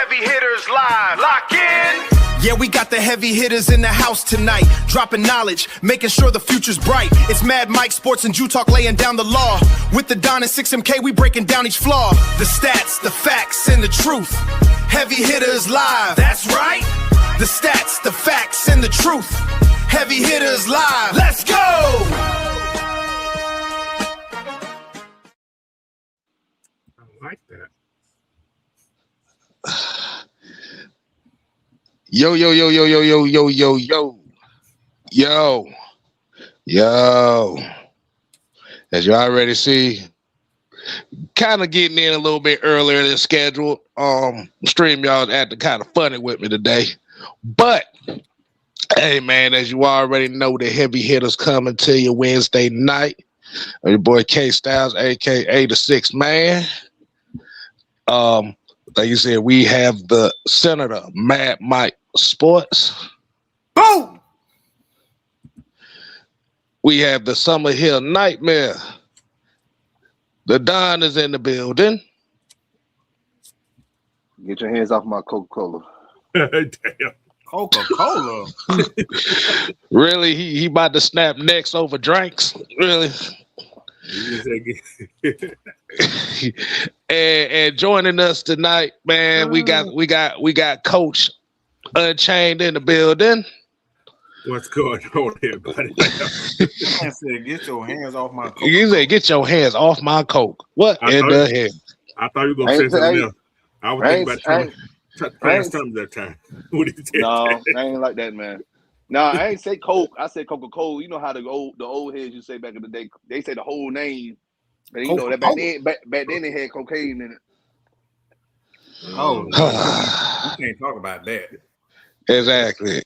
Heavy Hitters Live. Lock in. Yeah, we got the heavy hitters in the house tonight, dropping knowledge, making sure the future's bright. It's Mad Mike, Sports, and Jew Talk laying down the law. With the Don and 6MK, we breaking down each flaw. The stats, the facts, and the truth. Heavy Hitters Live. That's right. The stats, the facts, and the truth. Heavy Hitters Live. Let's go! I like that. Yo. As you already see, kind of getting in a little bit earlier than scheduled. Stream y'all acting kind of funny with me today. But hey man, as you already know, the heavy hitters coming to you Wednesday night. Your boy K Styles, aka the Sixth Man. Like you said, we have the Senator Mad Mike Sports. Boom! We have the Summer Hill Nightmare. The Don is in the building. Get your hands off my Coca-Cola. Damn. Coca-Cola? Really? He about to snap necks over drinks? Really? and joining us tonight, man, we got Coach Unchained in the building. What's going on here, buddy? I said, get your hands off my Coke. You said, get your hands off my Coke. What in the hell? I thought you were going to say something else. I was thinking about trying something that time. What did you say? No, I ain't like that, man. No, I ain't say Coke. I said Coca-Cola. You know how the old heads you say back in the day. They say the whole name. But you know that back then they had cocaine in it. Oh, you can't talk about that. Exactly.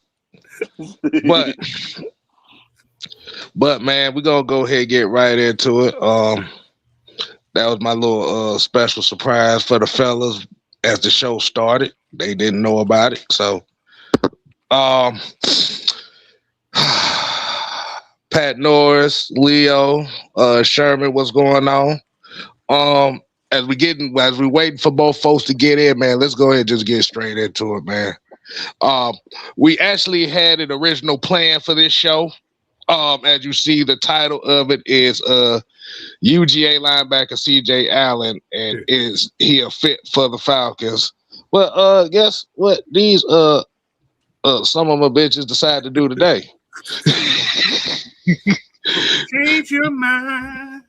But man, we're gonna go ahead and get right into it. That was my little special surprise for the fellas as the show started. They didn't know about it. So Pat Norris, Leo, Sherman, what's going on? As we waiting for both folks to get in, man, let's go ahead and just get straight into it, man. We actually had an original plan for this show. As you see, the title of it is UGA linebacker CJ Allen, and is he a fit for the Falcons? Well, guess what? These some of my bitches decided to do today. Change your mind.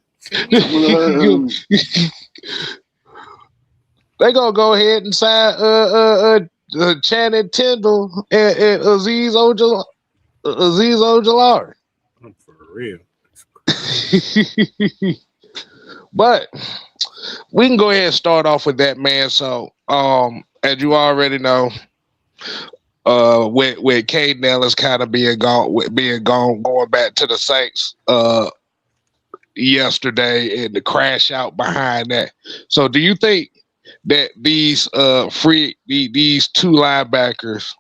They gonna go ahead and sign Channing Tindall and Aziz Ojolari. For real. But we can go ahead and start off with that, man. So, as you already know, with Cade Nellis kind of going back to the Saints yesterday and the crash out behind that. So, do you think that these these two linebackers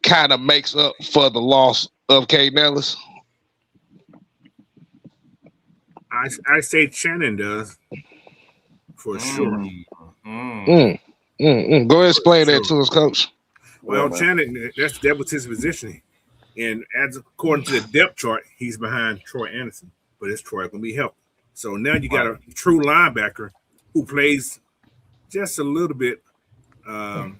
kind of makes up for the loss of Cade Nellis? I say Shannon does for sure. Go ahead and explain that to us, Coach. Well, Shannon, that was his positioning, and according to the depth chart, he's behind Troy Anderson, but it's Troy gonna be healthy. So now you got a true linebacker who plays just a little bit. I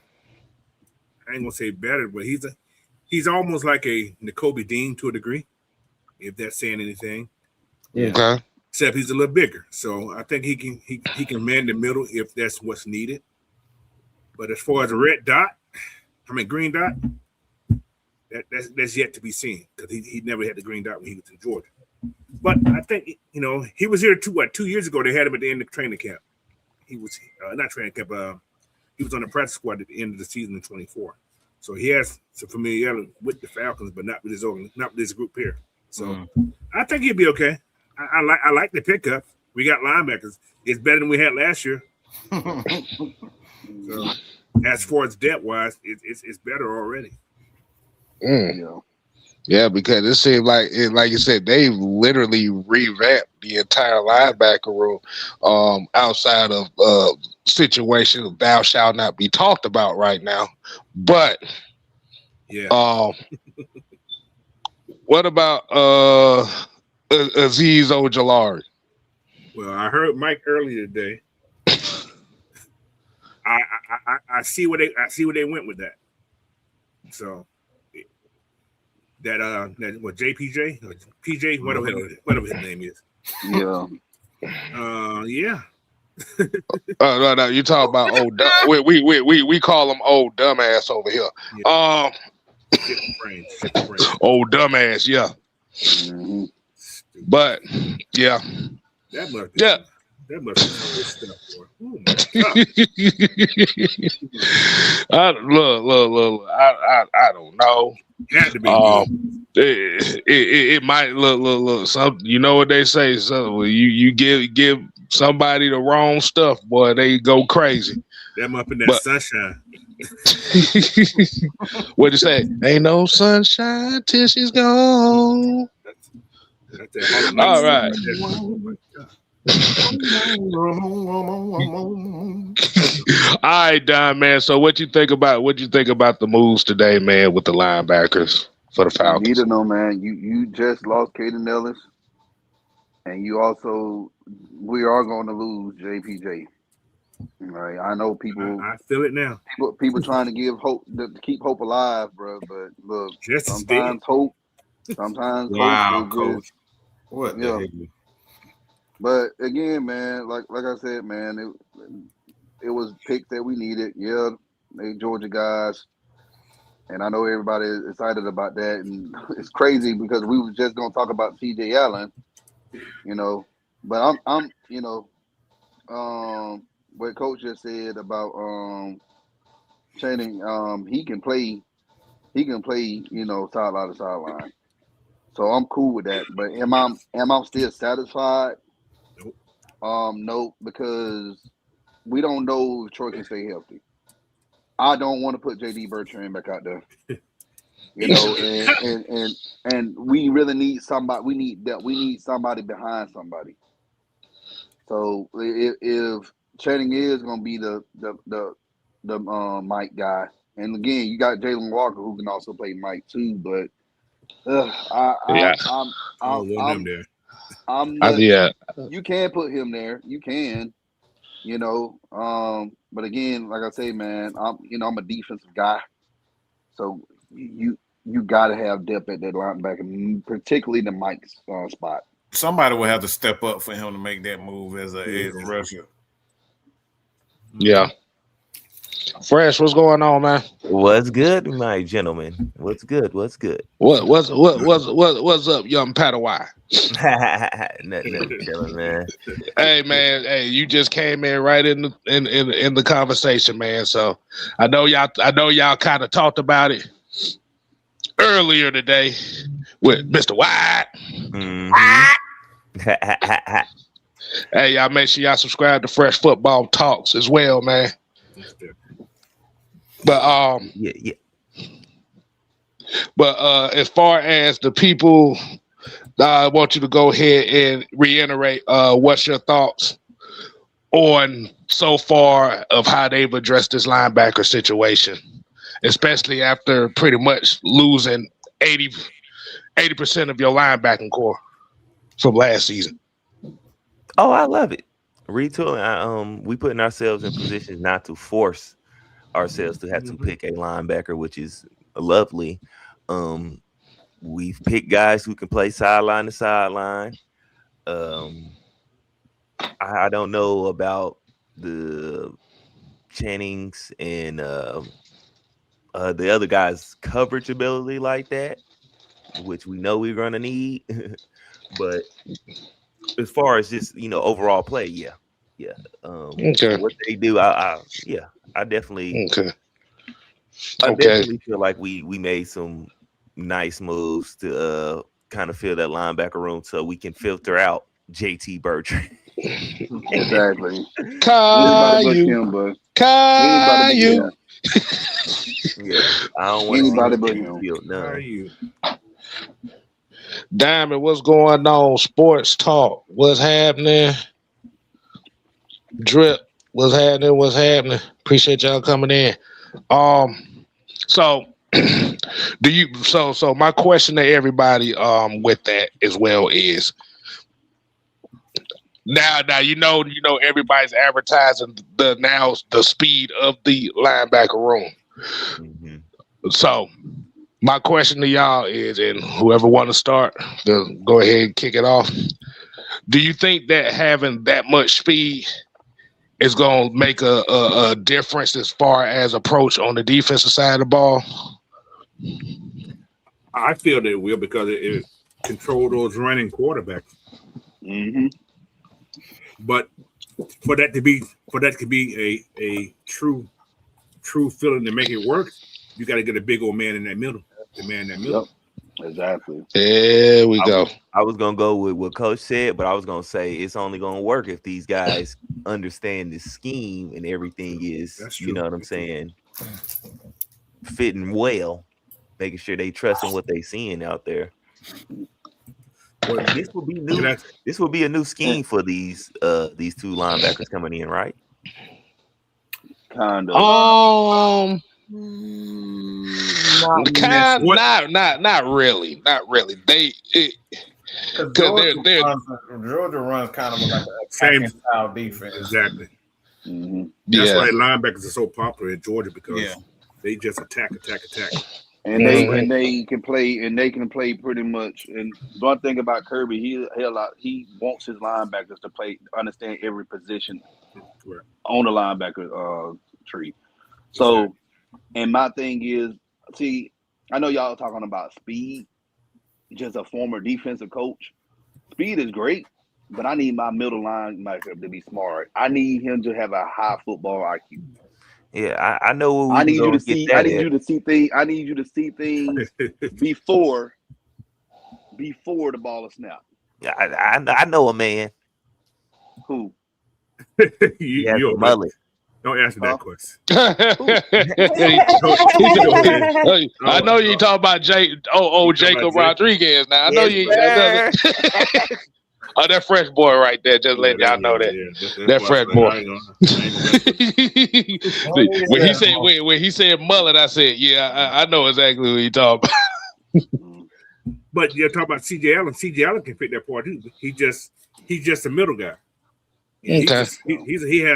ain't gonna say better, but he's almost like a Nakobe Dean to a degree, if that's saying anything. Yeah. Okay. Except he's a little bigger, so I think he can man the middle if that's what's needed. But as far as a green dot, that's yet to be seen because he never had the green dot when he was in Georgia. But I think he was here 2 years ago. They had him at the end of training camp. He was not training camp. He was on the practice squad at the end of the season in 24. So he has some familiarity with the Falcons, but not with this group here. So I think he'll be okay. I like the pickup. We got linebackers. It's better than we had last year. So as far as depth wise, it's better already. Yeah. Yeah, because it seemed like you said, they literally revamped the entire linebacker room outside of situations thou shalt not be talked about right now. But what about Azeez Ojulari? Well, I heard Mike earlier today. I see where they went with that. So that what JPJ or PJ, whatever his name is. Yeah. Yeah. No, you talk about old dumb. We call them old dumbass over here. Yeah. Shit the brain. Old dumbass, yeah. Mm-hmm. But yeah. That must be some stuff, boy. Oh my God. Look. I don't know. Had to be it might look. Some, you know what they say. So you give somebody the wrong stuff, boy, they go crazy. Them up in that sunshine. What'd you say? Ain't no sunshine till she's gone. That's all right. All right, Don, man. So what you think about the moves today, man, with the linebackers for the Falcons? You need to know, man. You just lost Caden Ellis, and you also we are going to lose JPJ. Right? I know people. I feel it now. People trying to give hope to keep hope alive, bro. But look, sometimes hope. Wow, coach. What? Yeah. But again, man, like I said, man, it was picks that we needed. Yeah, they Georgia guys, and I know everybody is excited about that. And it's crazy because we were just gonna talk about TJ Allen, you know. But I'm you know, what Coach just said about Channing, he can play, you know, sideline to sideline. So I'm cool with that. But am I still satisfied? No, because we don't know if Troy can stay healthy. I don't want to put JD Bertrand back out there. You know, and we really need somebody. We need somebody behind somebody. So if Channing is going to be the Mike guy, and again, you got Jalen Walker who can also play Mike too. But you can put him there. You can, you know. But again, like I say, man, I'm a defensive guy, so you got to have depth at that linebacker, particularly the Mike's spot. Somebody will have to step up for him to make that move as a edge rusher. Yeah. Fresh, what's going on, man? What's good, my gentlemen? What's good? What's up, young Padawan? Nothing chilling, man. Hey, man. Hey, you just came in right in the conversation, man. So I know y'all kind of talked about it earlier today with Mr. White. Mm-hmm. Hey, y'all make sure y'all subscribe to Fresh Football Talks as well, man. But yeah. But as far as the people, I want you to go ahead and reiterate what's your thoughts on so far of how they've addressed this linebacker situation, especially after pretty much losing 80% of your linebacking core from last season. Oh, I love it. Retooling. We putting ourselves in positions not to force ourselves to have to pick a linebacker, which is lovely. We've picked guys who can play sideline to sideline. I don't know about the Channings and the other guys' coverage ability like that, which we know we're gonna need. But as far as just overall play, yeah. Okay. What they do, I definitely. Okay. I definitely feel like we made some nice moves to kind of fill that linebacker room so we can filter out JT Bertrand. Exactly. Caillou. Yeah, I don't want anybody but him. No. Diamond, what's going on? Sports talk. What's happening? Drip. What's happening? What's happening? Appreciate y'all coming in. So do you so my question to everybody with that as well is now you know everybody's advertising the speed of the linebacker room. Mm-hmm. So my question to y'all is, and whoever want to start, go ahead and kick it off. Do you think that having that much speed is going to make a difference as far as approach on the defensive side of the ball? I feel they will because it control those running quarterbacks. Mm-hmm. But for that to be a true feeling to make it work, you got to get a big old man in that middle. The man in that middle. Yep. Exactly. There we go. I was gonna go with what Coach said, but I was gonna say it's only gonna work if these guys understand the scheme and everything is, you know what I'm saying, fitting well, making sure they trust in what they seeing out there. Well, this will be new. This will be a new scheme for these two linebackers coming in, right? Kind of. Not really. Georgia runs kind of like a same style defense. Exactly. Mm-hmm. That's why linebackers are so popular in Georgia because they just attack. And they can play pretty much. And one thing about Kirby, he wants his linebackers to understand every position on the linebacker tree. So, and my thing is, see, I know y'all talking about speed. Just a former defensive coach, speed is great, but I need my middle linebacker to be smart. I need him to have a high football IQ. Yeah, I know. I need you to see. I need you to see things. I need you to see things before the ball is snapped. I know a man. Who? You're mullet. Don't answer that question. I know you talking about Jacob Rodriguez. Now I know you. Oh, that fresh boy right there. Just letting y'all know that. That fresh boy. When he said mullet, I said, yeah, I know exactly what he talking about. But you're talking about C.J. Allen. C.J. Allen can fit that part too. He's just a middle guy. He has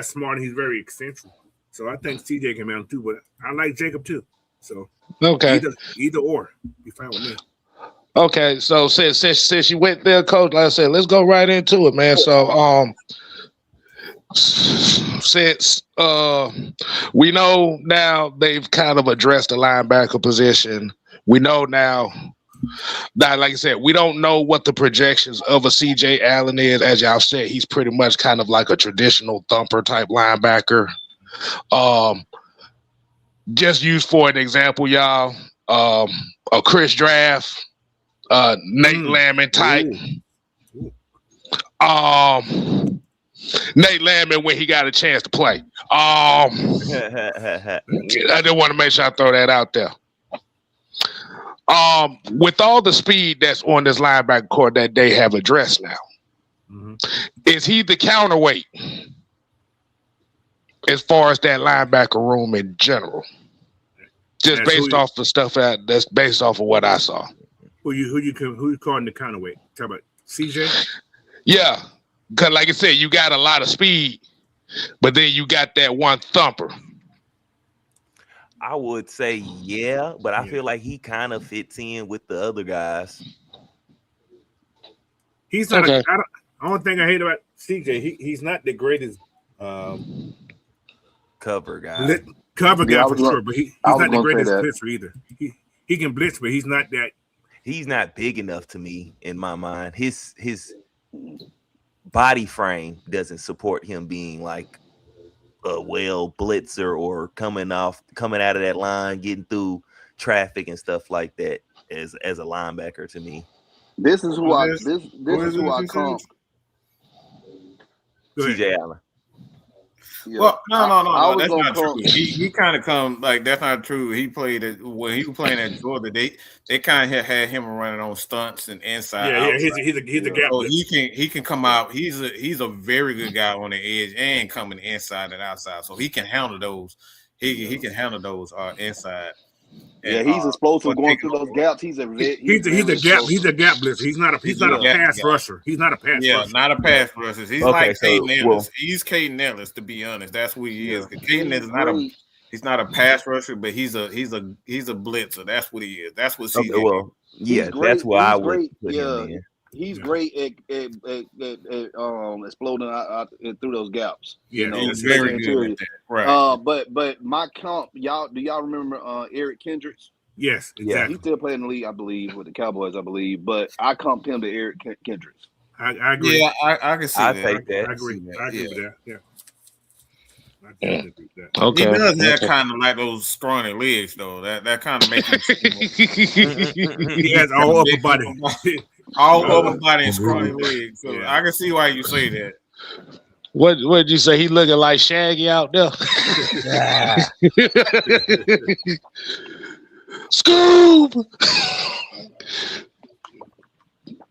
smart and he's very eccentric. So I think CJ can handle too, but I like Jacob too. So either or, be fine with me. Okay, so since you went there, Coach, like I said, let's go right into it, man. So since we know now they've kind of addressed the linebacker position, we know now. Now, like I said, we don't know what the projections of a C.J. Allen is. As y'all said, he's pretty much kind of like a traditional thumper type linebacker. Just use for an example, y'all, a Chris Draft, Nate Landman type. Nate Landman when he got a chance to play. I just want to make sure I throw that out there. With all the speed that's on this linebacker core that they have addressed now, is he the counterweight as far as that linebacker room in general? Just based off the stuff that's based off of what I saw. Who you calling the counterweight? Talk about CJ? Yeah, because like I said, you got a lot of speed, but then you got that one thumper. I would say yeah, but I feel like he kind of fits in with the other guys. He's not. The only thing I hate about CJ, he's not the greatest cover guy. Cover guy for sure, but he's not the greatest blitzer either. He can blitz, but he's not that. He's not big enough to me in my mind. His body frame doesn't support him being like a blitzer or coming out of that line, getting through traffic and stuff like that as a linebacker to me. This is who I come. CJ Allen. Yeah. Well, I no. was That's gonna not true. come. He kind of come like that's not true. He played it when he was playing at Georgia. They kind of had him running on stunts and inside. Yeah, outside. he's a gap. So he can come out. He's a very good guy on the edge and coming inside and outside. So he can handle those. He can handle those inside. Yeah, And, he's explosive but going taking through those over. gaps. He's a gap blitzer. He's not a pass rusher. He's not a pass rusher. Not a pass rusher. He's Okay, like so, Caden Ellis. well- He's Caden Ellis, to be honest. That's who he is. Yeah. Caden is he's not a pass rusher, but he's a blitzer. That's what he is. That's what CJ. Okay, well, yeah, He's great. that's where I He's would great. put Yeah. him in. He's great at exploding out through those gaps. Yeah, he's very good at that. Right. But my comp, do y'all remember Eric Kendricks? Yes, Yeah. exactly. He still playing in the league, I believe, with the Cowboys, I believe. But I comped him to Eric Kendricks. I agree. Yeah, I can see I that. take that. I agree. I agree with that. Yeah. I definitely agree with that. Okay. He does have kind of like those scrawny legs, though. That kind of makes him He has all upper body. all over body and scrawny legs. So Yeah. I can see why you say that. What did you say? He looking like Shaggy out there? Scoop.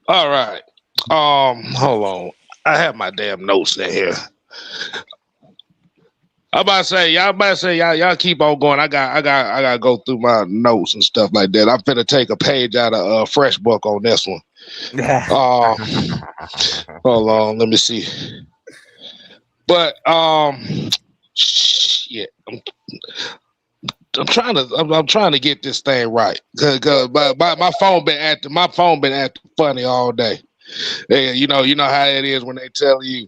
All right. Hold on. I have my damn notes in here. Y'all keep on going. I gotta go through my notes and stuff like that. I'm finna take a page out of Fresh Book on this one. Hold on, let me see. But shit, I'm trying to get this thing right because my phone been acting funny all day. Yeah, you know how it is when they tell you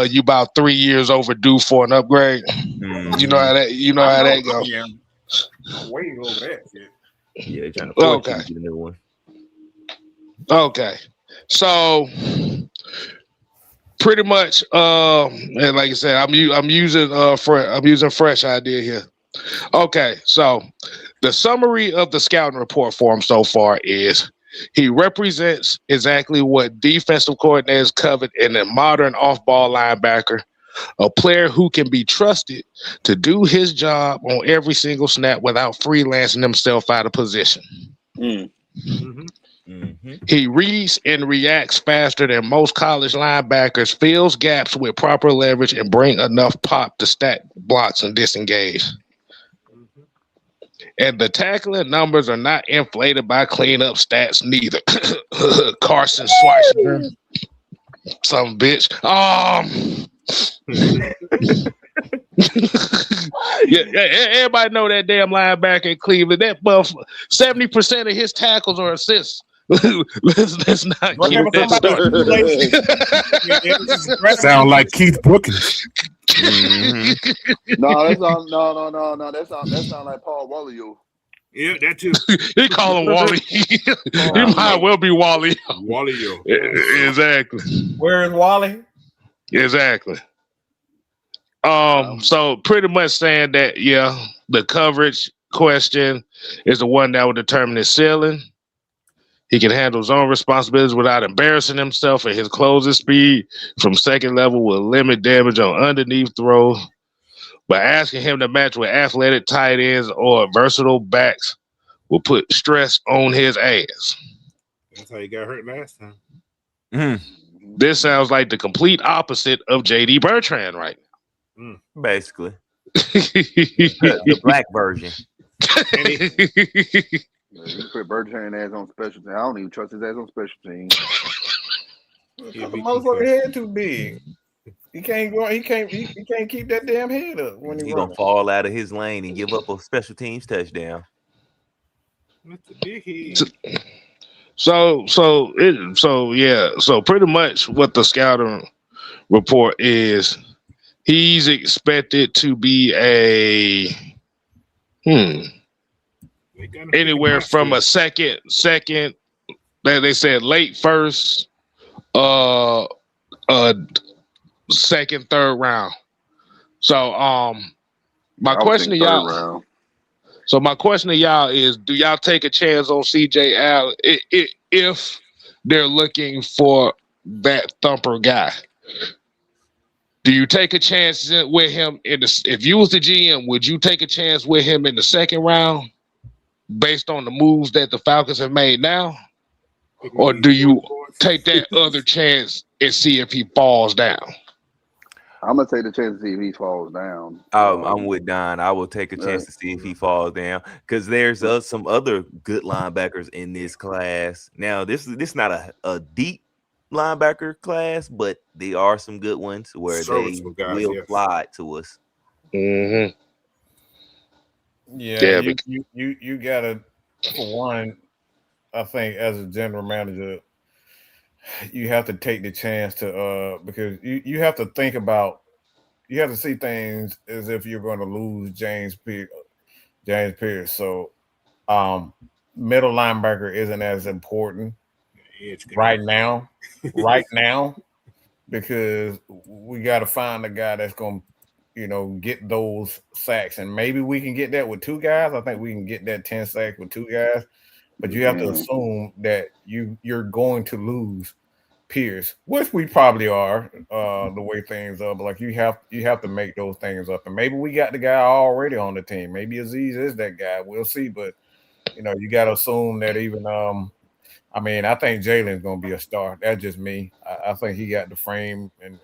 you about 3 years overdue for an upgrade. You know how that goes. Yeah. Way over that shit. Yeah, they're trying to force you Okay. to get a new one. Okay, so pretty much, and like I said, I'm using Fresh Idea here. Okay, so the summary of the scouting report for him so far is he represents exactly what defensive coordinators covet in a modern off-ball linebacker, a player who can be trusted to do his job on every single snap without freelancing himself out of position. Mm-hmm. Mm-hmm. He reads and reacts faster than most college linebackers, fills gaps with proper leverage, and bring enough pop to stack blocks and disengage. And the tackling numbers are not inflated by cleanup stats neither. Carson Schwarzenegger, some bitch. Yeah, everybody know that damn linebacker in Cleveland. That buff, 70% of his tackles are assists. Let's not keep that started. Sound like Keith Brookins. No, that sound like Paul Wallio. Yeah, that too. He call him Wally. He might well be Wally. Wallio. Exactly. Where is Wally? Exactly. So pretty much saying that, yeah, the coverage question is the one that will determine his ceiling. He can handle his own responsibilities without embarrassing himself, and his closing speed from second level will limit damage on underneath throws. But asking him to match with athletic tight ends or versatile backs will put stress on his ass. That's how he got hurt last time. Mm-hmm. This sounds like the complete opposite of J.D. Bertrand right now. Basically, the black version. Yeah, you put Bertrand ass on special teams. I don't even trust his ass on special teams. The motherfucker head too big. He can't go. He can't keep that damn head up when He he gonna running. fall out of his lane and give up a special teams touchdown. That's a big head. So pretty much what the scouting report is, he's expected to be anywhere from a second, they said late first, second, third round. So my question to y'all is, do y'all take a chance on CJ Allen if they're looking for that thumper guy? Do you take a chance with him if you was the GM, would you take a chance with him in the second round based on the moves that the Falcons have made now? Or do you take that other chance and see if he falls down? I'm gonna take the chance to see if he falls down. I'm with Don. I will take a chance to see if he falls down because there's some other good linebackers in this class. Now, this is not a deep linebacker class, but there are some good ones where they will fly to us. Mm-hmm. Yeah, you gotta, for one, I think as a general manager, you have to take the chance to because you have to think about, you have to see things as if you're going to lose James Pierce. So middle linebacker isn't as important right now, because we got to find a guy that's going to, get those sacks, and maybe we can get that with two guys. I think we can get that 10 sacks with two guys, but you have to assume that you're going to lose Pierce, which we probably are, the way things are. But like you have to make those things up, and maybe we got the guy already on the team. Maybe Aziz is that guy. We'll see, but you got to assume that even. I think Jalen's gonna be a star. That's just me. I think he got the frame and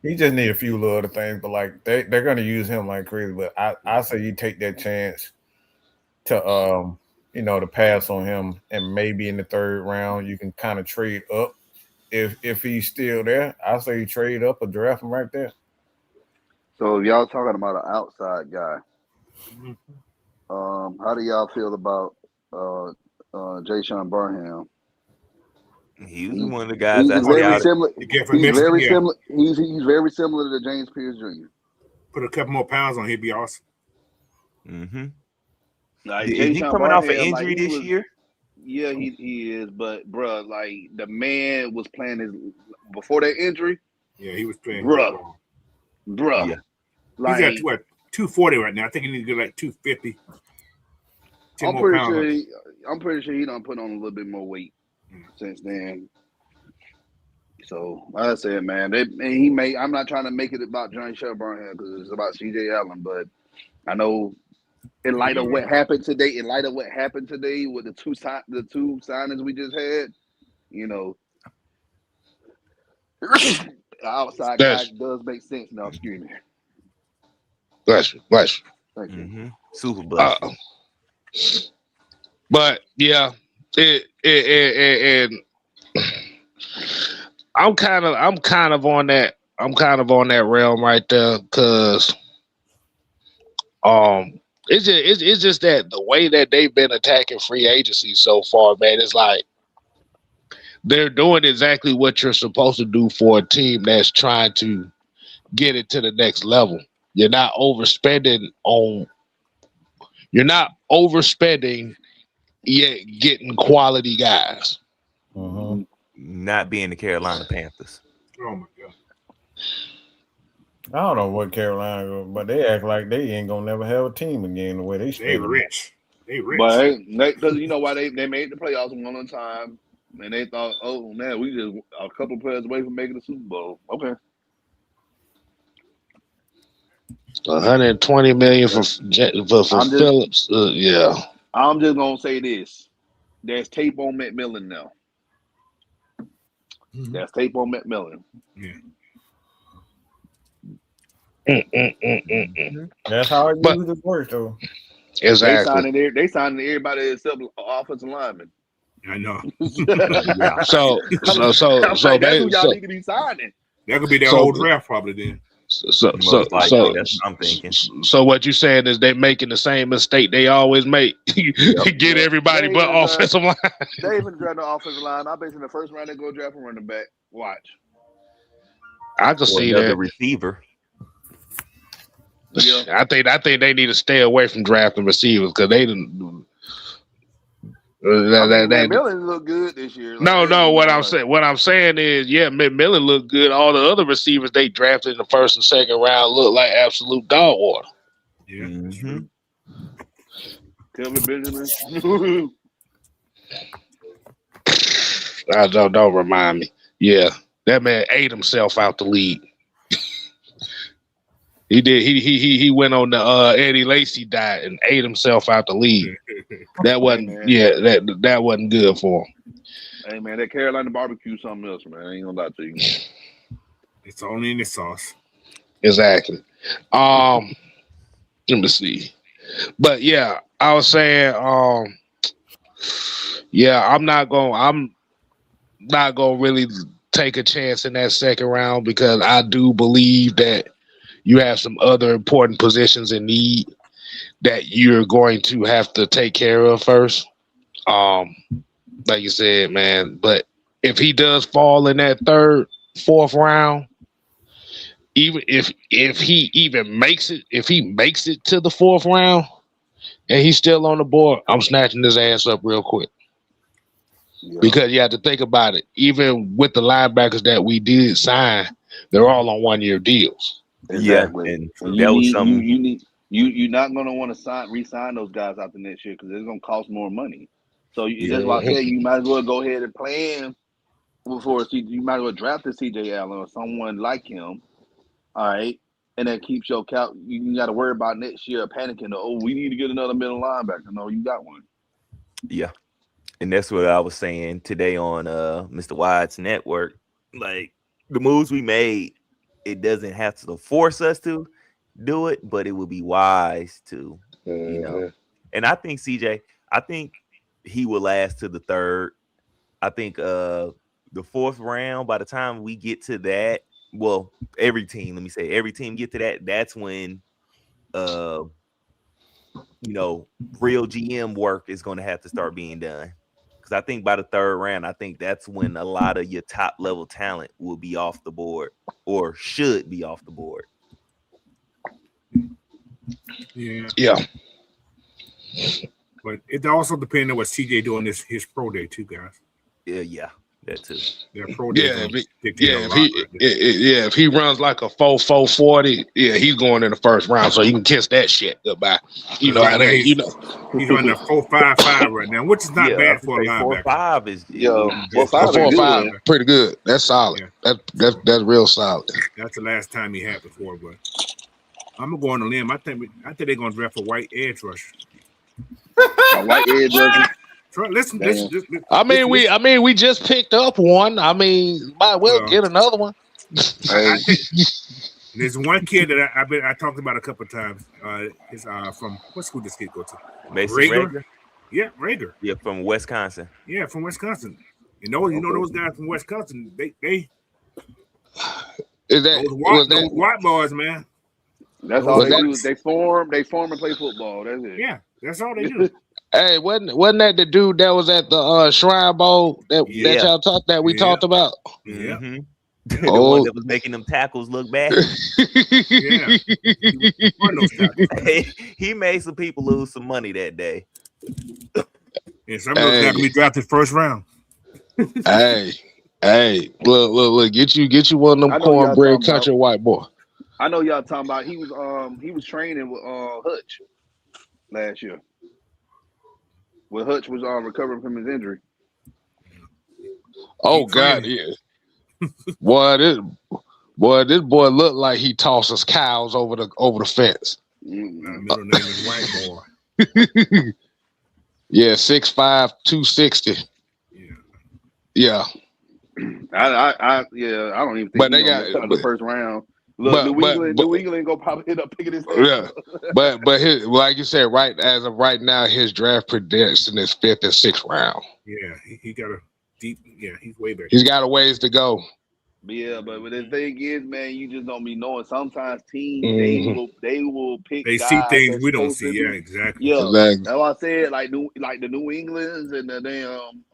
he just need a few little other things. But like they're gonna use him like crazy. But I say you take that chance to to pass on him, and maybe in the third round you can kind of trade up if he's still there. I say you trade up or draft him right there. So if y'all talking about an outside guy, how do y'all feel about Jayshon Burnham? He was one of the guys that's very similar. He's very similar to James Pierce Jr. Put a couple more pounds on, he'd be awesome. Mm-hmm. Like, is he coming off an injury this year? Yeah, he is. But bruh, like the man was playing before that injury. Yeah, he was playing. Bruh. Yeah. Like, he's at 240 right now. I think he needs to get like 250. I'm pretty sure he done put on a little bit more weight since then. So like I said, man, I'm not trying to make it about Jayshon Burnham because it's about CJ Allen, but I know in light of what happened today, with the two signings we just had, outside guy does make sense now. Excuse me. Bless you. Thank you. Mm-hmm. Super blessed. But yeah, and I'm kind of on that realm right there because it's just that the way that they've been attacking free agency so far, man, it's like they're doing exactly what you're supposed to do for a team that's trying to get it to the next level. You're not overspending yet getting quality guys. Mm-hmm. Not being the Carolina Panthers. Oh my God. I don't know what Carolina, but they act like they ain't gonna never have a team again the way they spend. They rich. But because you know why they made the playoffs one at a time, and they thought, oh man, we just a couple players away from making the Super Bowl. Okay. $120 million for Phillips. Yeah. I'm just gonna say this: there's tape on McMillan now. Mm-hmm. There's tape on McMillan. Yeah. That's how it usually works, though. Exactly. They signing everybody except offensive linemen. I know. So that's who y'all need to be signing. That could be their whole draft probably then. That's what I'm thinking. So what you saying is they making the same mistake they always make. Get everybody but offensive line. They even draft the offensive line. I bet in the first round they go draft a running back. Watch. I can see that. Receiver. Yeah. I think they need to stay away from drafting receivers because they didn't. McMillan look good this year. No. What I'm saying is, yeah, McMillan looked good. All the other receivers they drafted in the first and second round look like absolute dog water. Yeah. Mm-hmm. Kelvin Benjamin. Don't remind me. Yeah. That man ate himself out the league. He did. He went on the Eddie Lacy diet and ate himself out the league. That wasn't. man. Yeah, that wasn't good for him. Hey man, that Carolina barbecue something else, man. I ain't gonna lie to you. It's only in the sauce. Exactly. Let me see. But yeah, I was saying, yeah, I'm not gonna really take a chance in that second round because I do believe that you have some other important positions in need that you're going to have to take care of first. Like you said, man, but if he does fall in that third, fourth round, even if he even makes it to the fourth round and he's still on the board, I'm snatching his ass up real quick. Yeah. Because you have to think about it. Even with the linebackers that we did sign, they're all on 1-year deals. Exactly. Yeah, and that was something you're not gonna want to re-sign those guys after next year because it's gonna cost more money. So that's why I said you might as well go ahead and plan before you might as well draft a CJ Allen or someone like him. All right. And that keeps your cap. You got to worry about next year panicking. Oh, we need to get another middle linebacker. No, you got one. Yeah. And that's what I was saying today on Mr. Wide's network. Like the moves we made, it doesn't have to force us to do it, but it would be wise to, you know. And I think CJ, he will last to the third. I think the fourth round, by the time we get to that, well, every team get to that, that's when real GM work is going to have to start being done. Because I think by the third round, I think that's when a lot of your top level talent will be off the board or should be off the board. Yeah. But it also depends on what CJ doing his pro day too, guys. Yeah, that too. Their pro day. If he runs like a 4.40, he's going in the first round, so you can kiss that shit goodbye. You know how they, he's running a 4.55 right now, which is not bad for a linebacker. 4.5 is 4.5 pretty good. That's solid. Yeah. That's real solid. That's the last time he had before, but I'm gonna go on a limb. I think they're gonna draft a white edge rusher. A white edge rusher. Listen. We just picked up one. I mean, might well get another one. There's one kid that I talked about a couple of times. Is from what school does this kid go to? Rager. Yeah, Rager. Yeah, from Wisconsin. Yeah, from Wisconsin. You know those guys from Wisconsin. They those white boys, man. That's all they do. They form and play football. That's it. Yeah, that's all they do. Hey, wasn't that the dude that was at the Shrine Bowl that y'all talked about? Yeah. Mm-hmm. The one that was making them tackles look bad. He made some people lose some money that day. Yeah, some of those got to be drafted first round. Hey, look, get you one of them cornbread country white boy. I know y'all talking about he was training with Hutch last year. When Hutch was recovering from his injury. Oh God, yeah. This boy looked like he tosses cows over the fence. Middle name is White Boy. Yeah, 6'5", 260. Yeah. I don't even think. But they got the first round. Look, New England go probably end up picking his head. Yeah, but like you said, as of right now, his draft prediction is 5th and 6th round. Yeah, he got a deep. Yeah, he's way back. He's got a ways to go. Yeah, but the thing is, man, you just don't be knowing. Sometimes teams they will pick. They see things we don't see. Yeah, exactly. Yeah, exactly. That's what I said. Like the New Englands and the damn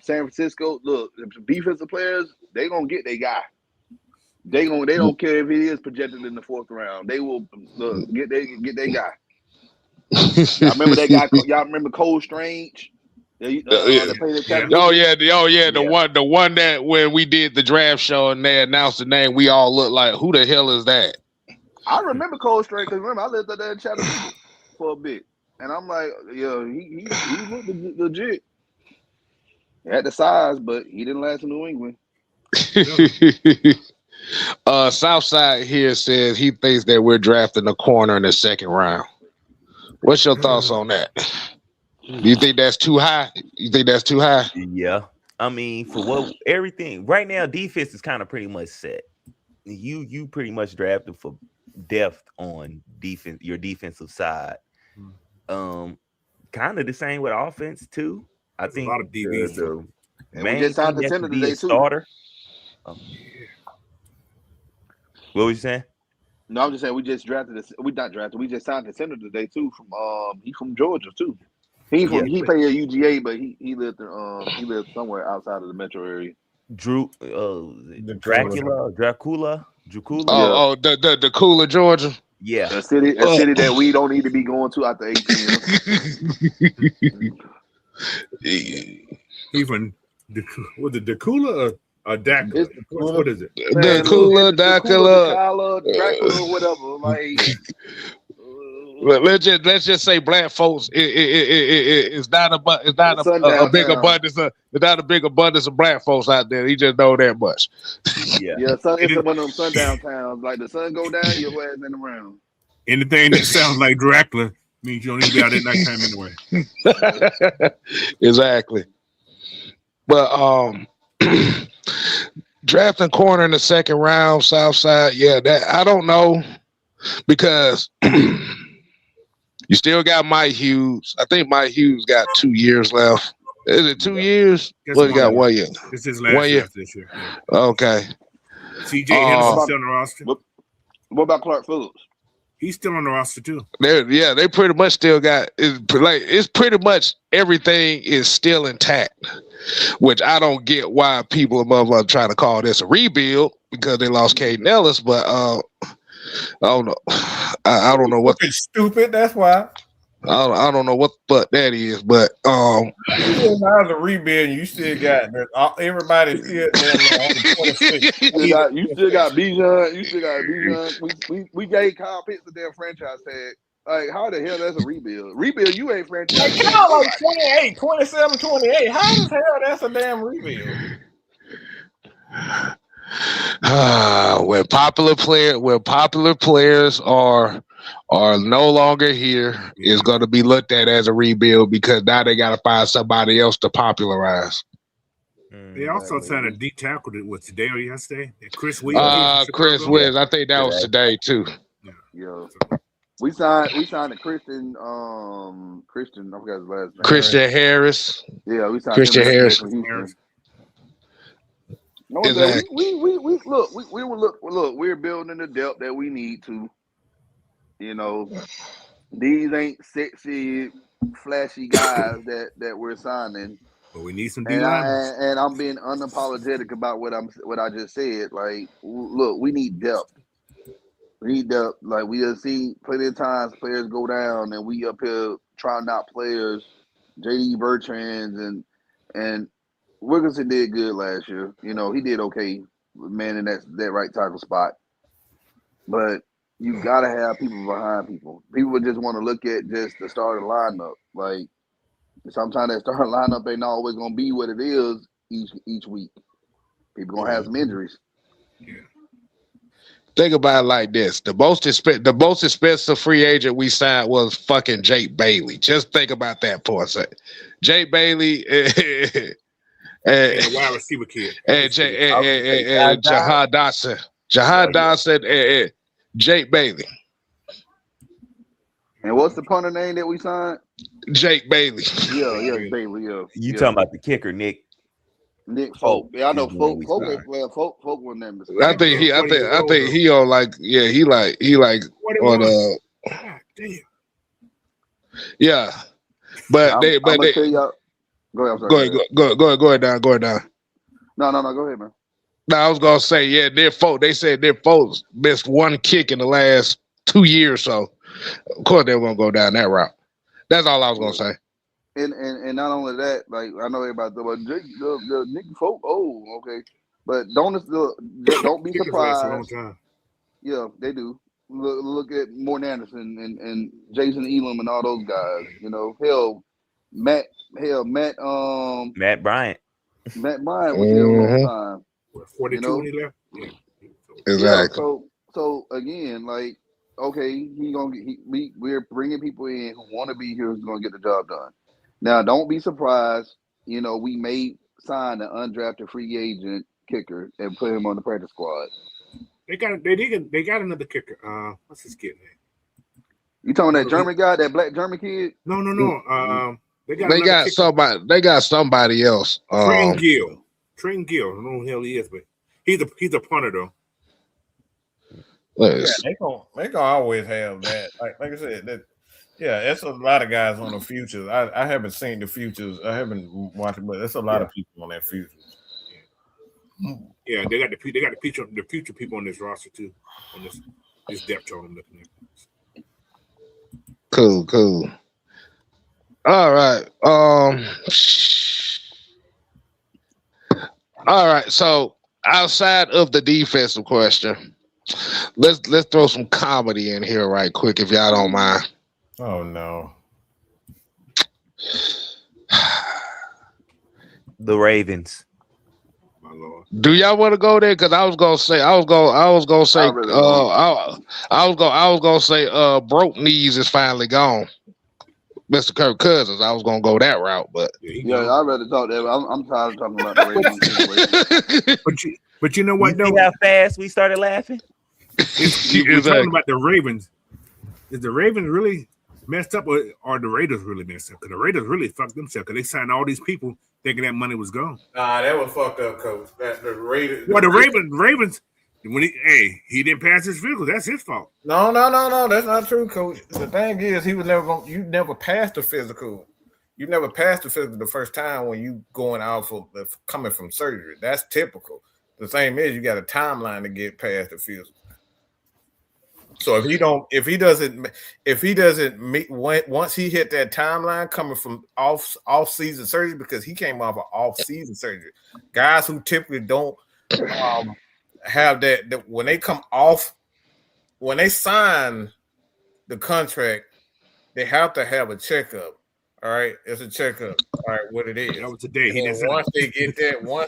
San Francisco. Look, the defensive players, they gonna get their guy. They don't care if he is projected in the 4th round. They will get their guy. Y'all remember that guy? Y'all remember Cole Strange? The one that when we did the draft show and they announced the name, we all looked like, who the hell is that? I remember Cole Strange because remember I lived up there in Chattanooga for a bit, and I'm like, yeah, he looked legit. He had the size, but he didn't last in New England. Southside here says he thinks that we're drafting a corner in the second round. What's your thoughts on that? Do you think that's too high? You think that's too high? Yeah. I mean, for what everything right now, defense is kind of pretty much set. You pretty much drafted for depth on defense, your defensive side. Kind of the same with offense too. I think a lot of DBs. The And main we just signed thing the has center to be today a too. starter. What was you saying? No, I'm just saying we just drafted this. We not drafted. We just signed the center today too. From he's from Georgia too. He played at UGA, but he lived somewhere outside of the metro area. Dracula. Oh, the cooler Georgia. Yeah, a city that we don't need to be going to after 18. Even was it Dracula or Dacula? What is it? Dracula, Dracula, whatever. Like, let's just say black folks. It's not a big abundance. It's not a big abundance of black folks out there. You just know that much. Yeah. It's one of them sundown towns. Like the sun go down, your ass in the round. Anything that sounds like Dracula means you don't need to be out at nighttime anyway. Exactly. But drafting corner in the second round, Southside. Yeah, that I don't know because you still got Mike Hughes. I think Mike Hughes got 2 years left. Is it 2 years? Well, he got 1 year. This is last year. This year. Yeah. Okay. CJ Henderson still on the roster. What about Clark Phillips? He's still on the roster too. They pretty much still got it's pretty much everything is still intact, which I don't get why people are trying to call this a rebuild because they lost Caden Ellis, but I don't know. I don't know what stupid. That's why. I don't know what the fuck that is, but it's not a rebuild. You still got everybody still there. You still got Bijan. We gave Kyle Pitts the damn franchise tag. Like, how the hell that's a rebuild? Rebuild, you ain't franchise. Like, y'all like 28, 27, 28. How the hell that's a damn rebuild? When popular players are no longer here, is going to be looked at as a rebuild because now they got to find somebody else to popularize. They also signed a D tackle that was today or yesterday. Chris Williams. Chris Williams. I think that was today too. Yeah. We signed a Christian. I forgot his last name. Christian Harris. Yeah, we signed Christian Harris. No, exactly. We're building the depth that we need to. You know, these ain't sexy, flashy guys that we're signing. But we need some D-liners. And I'm being unapologetic about what I just said. Like, look, we need depth. We need depth. Like, we have seen plenty of times players go down, and we up here trying out players. J.D. Bertrand and Wilkinson did good last year. You know, he did okay, man, in that right tackle spot. But you gotta have people behind people. People just want to look at just the starting lineup. Like, sometimes that starting lineup ain't always gonna be what it is each week. People gonna have some injuries. Yeah. Think about it like this: the most expensive free agent we signed was fucking Jake Bailey. Just think about that for a second. Jake Bailey and a wide receiver kid and Jahan Dotson. Jahan Dotson and Jake Bailey. And what's the punter name that we signed? Jake Bailey. Yeah, Bailey. Yeah. You talking about the kicker, Nick Folk? Yeah, I know Folk. Folk was named. I think he on like he on God damn. Yeah, but they tell y'all. Go ahead. Go ahead down. No, go ahead, man. No, I was gonna say they said their folks missed one kick in the last 2 years, so of course they were gonna go down that route. That's all I was gonna say. And not only that, like, I know everybody, but the Nick Folk, okay, but don't be surprised. Yeah, they do. Look at Morton Anderson and Jason Elam and all those guys. You know, Matt Bryant. Matt Bryant was here a long time. 42 when he left. Yeah. Exactly. Yeah, so again, like, okay, we're bringing people in who want to be here, who's gonna get the job done. Now, don't be surprised. We may sign an undrafted free agent kicker and put him on the practice squad. They got another kicker. What's his kid name? You talking that German guy, that black German kid? No. They got somebody else. Trent Gill. I don't know who the hell he is, but he's a punter though. Yeah, they gonna always have that. Like I said, it's a lot of guys on the futures. I haven't seen the futures. I haven't watched it, but there's a lot of people on that futures. Yeah, they got the future people on this roster too. On this depth chart I'm looking at. Cool. All right. All right. So outside of the defensive question, let's throw some comedy in here right quick, if y'all don't mind. Oh no. The Ravens. My Lord. Do y'all want to go there? Because I was gonna say broke knees is finally gone. Mr. Kirk Cousins. I was gonna go that route, but I'd rather talk that. I'm tired of talking about the Ravens. but you know what? You see how fast we started laughing? We're talking about the Ravens. Is the Ravens really messed up, or are the Raiders really messed up? Because the Raiders really fucked themselves because they signed all these people thinking that money was gone. Nah, that was fucked up, coach. The Raiders. Well, the Ravens. When he didn't pass his physical, that's his fault. No, that's not true, coach. The thing is, he was you never passed the physical. You never passed the physical the first time when you going out coming from surgery. That's typical. The same is you got a timeline to get past the physical. So if he doesn't meet once he hit that timeline coming from off season surgery, because he came off of off season surgery, guys who typically don't have that when they come off, when they sign the contract, they have to have a checkup. All right, it's a checkup. All right, what it is. That was today. Once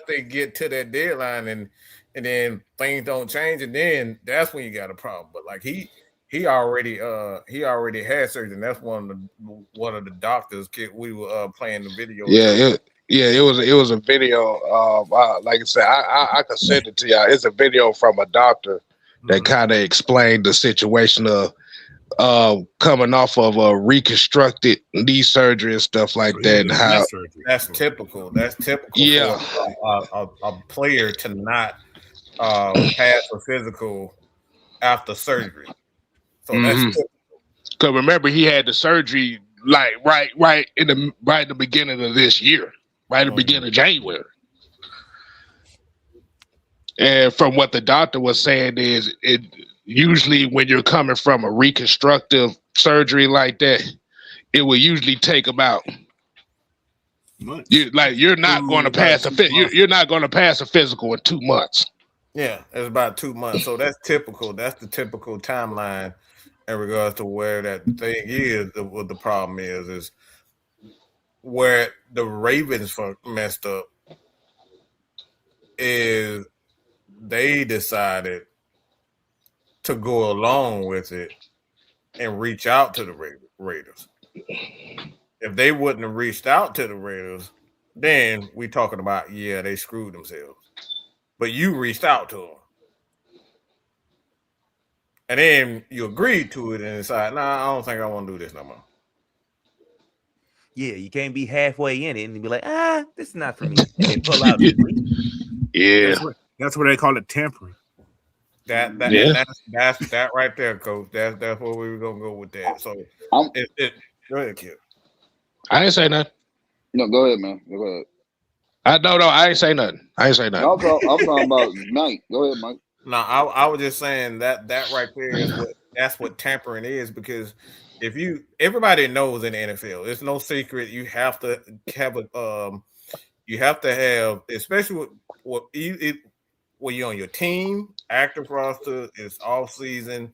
they get to that deadline and then things don't change, and then that's when you got a problem. But like he already had surgery, and that's one of the doctors. We were playing the video. It was a video. Like I said, I can send it to y'all. It's a video from a doctor that kind of explained the situation of coming off of a reconstructed knee surgery and stuff like that, and how that's typical. That's typical. Yeah, for a player to not pass a physical after surgery. So that's typical. Because remember, he had the surgery like right in the beginning of this year, right at the beginning of January. And from what the doctor was saying is, it usually when you're coming from a reconstructive surgery like that, it will usually take about you're not going to pass you're not going to pass a physical in 2 months. Yeah, it's about 2 months. So that's typical. That's the typical timeline in regards to where that thing is. What the problem is where the Ravens messed up is they decided to go along with it and reach out to the Raiders. If they wouldn't have reached out to the Raiders, then we talking about, they screwed themselves. But you reached out to them. And then you agreed to it and decided, I don't think I want to do this no more. Yeah, you can't be halfway in it and be like, this is not for me. And then pull out. Yeah. That's what they call it, tampering. That's that right there, coach. That's where we were gonna go with that. So go ahead, kid. I ain't say nothing. No, go ahead, man. Go ahead. I ain't say nothing. I'm talking about Mike. Go ahead, Mike. No, I was just saying that right there is what tampering is, because everybody knows in the NFL, it's no secret. You have to have especially when you're on your team, active roster, it's off season.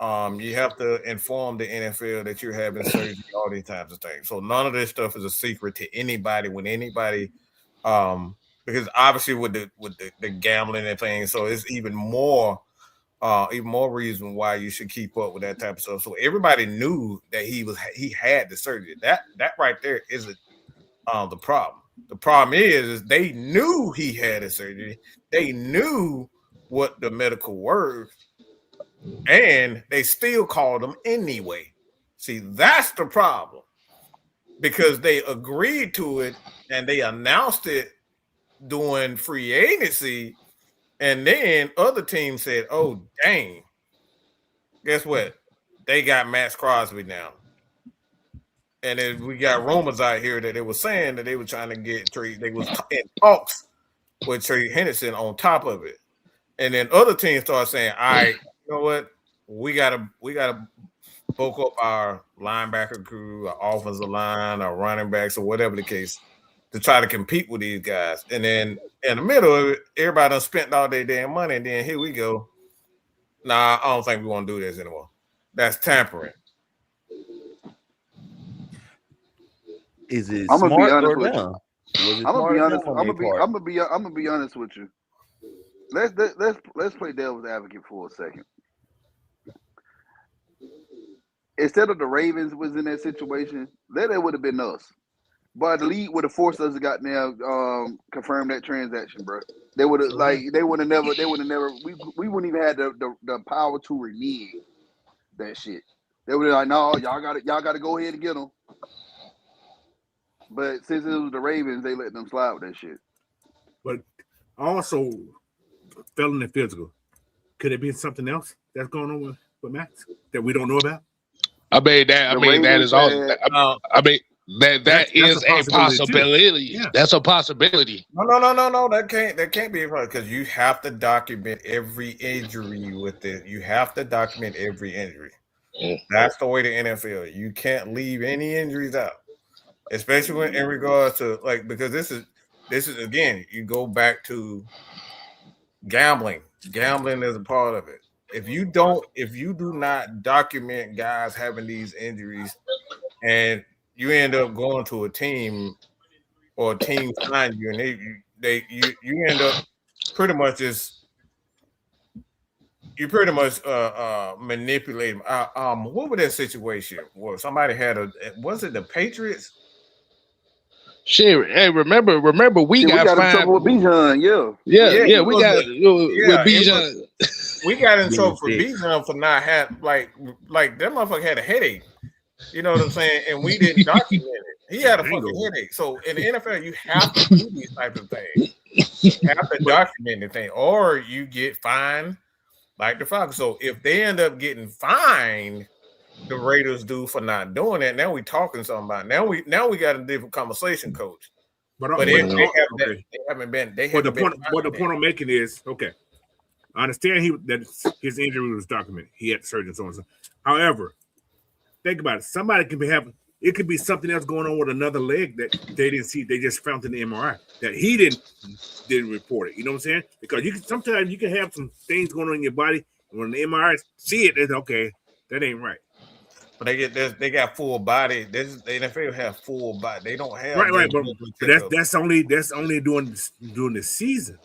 You have to inform the NFL that you're having surgery, all these types of things. So none of this stuff is a secret to anybody. When anybody because obviously with the gambling and things, so it's even more reason why you should keep up with that type of stuff. So everybody knew that he had the surgery. That right there isn't the problem. The problem is they knew he had a surgery. They knew what the medical word, and they still called him anyway. See, that's the problem, because they agreed to it and they announced it during free agency, and then other teams said, "Oh, dang! Guess what? They got Max Crosby now." And then we got rumors out here that they were saying that they were trying to get Trey. They was in talks with Trey Henderson on top of it. And then other teams start saying, "All right, you know what? We gotta bulk up our linebacker crew, our offensive line, our running backs, or whatever the case, to try to compete with these guys." And then in the middle of it, everybody done spent all their damn money, and then here we go. Nah, I don't think we want to do this anymore. That's tampering. Is it I'm gonna be smart honest or with dumb? I'm gonna be honest. I'm gonna be honest with you. Let's play devil's advocate for a second. Instead of the Ravens was in that situation, then it would have been us. But the league would have forced us to confirm that transaction, bro. They would have never. We wouldn't even had the power to renege that shit. They would have like, no, y'all got to go ahead and get them. But since it was the Ravens, they let them slide with that shit. But also, fell in the physical. Could it be something else that's going on with Max that we don't know about? That is all. That is a possibility. Yeah. That's a possibility. No. That can't be a problem, because you have to document every injury with it. You have to document every injury. That's the way the NFL. You can't leave any injuries out. Especially when in regards to because this is again, you go back to gambling. Gambling is a part of it. If you do not document guys having these injuries, and you end up going to a team or a team find you, and you end up pretty much manipulate them. What was that situation where somebody had was it the Patriots? Shit, hey, remember we got in trouble with Bijan, yeah, we got with Bijan. We got in trouble for Bijan for not having like that motherfucker had a headache. You know what I'm saying? And we didn't document it. He had a fucking headache. So in the NFL, you have to do these types of things. You have to document the thing, or you get fined like the Falcons. So if they end up getting fined, the Raiders do for not doing that. Now we talking something about. Now we got a different conversation, coach. But they haven't been. The point I'm making is, okay, I understand that his injury was documented. He had surgery and so on. However, think about it. Somebody could be having. It could be something else going on with another leg that they didn't see. They just found in the MRI that he didn't report it. You know what I'm saying? Because sometimes you can have some things going on in your body, and when the MRI see it, it's okay. That ain't right. But they got full body. The NFL have full body. They don't have right. But that's only during the season.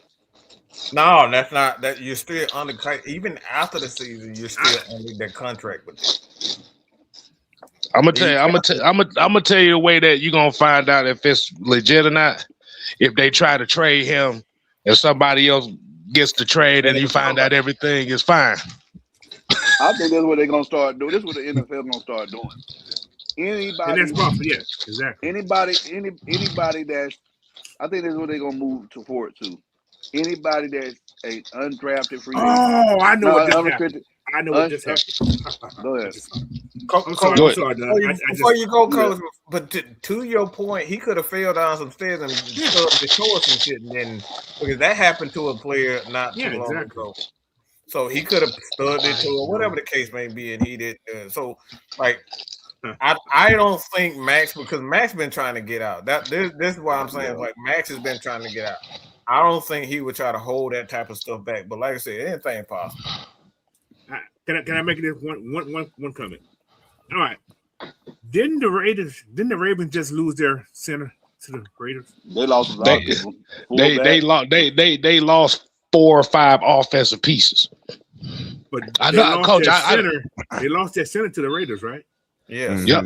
No, that's not. That you're still under. Even after the season, you're still under that contract with them. I'm gonna tell you the way that you're gonna find out if it's legit or not. If they try to trade him and somebody else gets the trade, and you find out everything is fine. I think that's what they're gonna start doing. This is what the NFL gonna start doing. Anybody, exactly. Anybody that's, I think this is what they're gonna move forward to. Anybody that's an undrafted free agent. Oh, I know what this happened. Go ahead. I'm sorry. Before you go, Coach, but to your point, he could have fell down some stairs and stubbed his toe or some shit, and then because that happened to a player not too long ago. So he could have stubbed it to or whatever the case may be, and he did. So, I don't think Max, because Max been trying to get out. This is why I'm saying Max has been trying to get out. I don't think he would try to hold that type of stuff back. But like I said, anything possible. Can I make this one comment? All right. Didn't the Ravens just lose their center to the Raiders? They lost a lot of people. They lost 4 or 5 offensive pieces. But I they know, lost Coach. their center. They lost their center to the Raiders, right? Yes. Yep.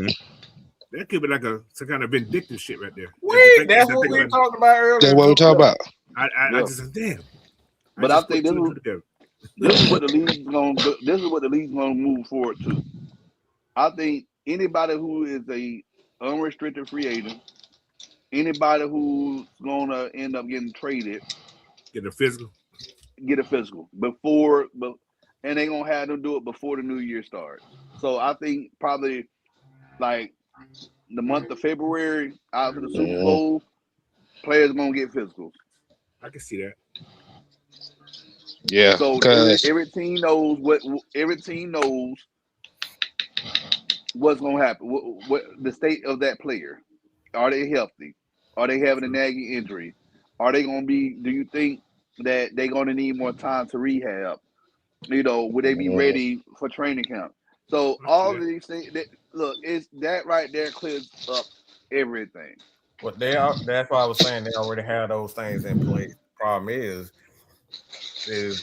That could be like some kind of vindictive shit right there. Wait, that's what we were talking about earlier. That's what we talking about. I just said, damn. But I think this is what the league's going. This is what the league's going to move forward to. I think anybody who is a unrestricted free agent, anybody who's going to end up getting traded, get a physical before, and they're going to have them do it before the new year starts. So I think probably like the month of February after the Super Bowl, players going to get physicals. I can see that. Yeah. So every team knows what's going to happen. What the state of that player? Are they healthy? Are they having a nagging injury? Are they going to be? Do you think that they're going to need more time to rehab? Would they be ready for training camp? So all of these things. Look, it's that right there clears up everything. But that's why I was saying they already have those things in place. Problem is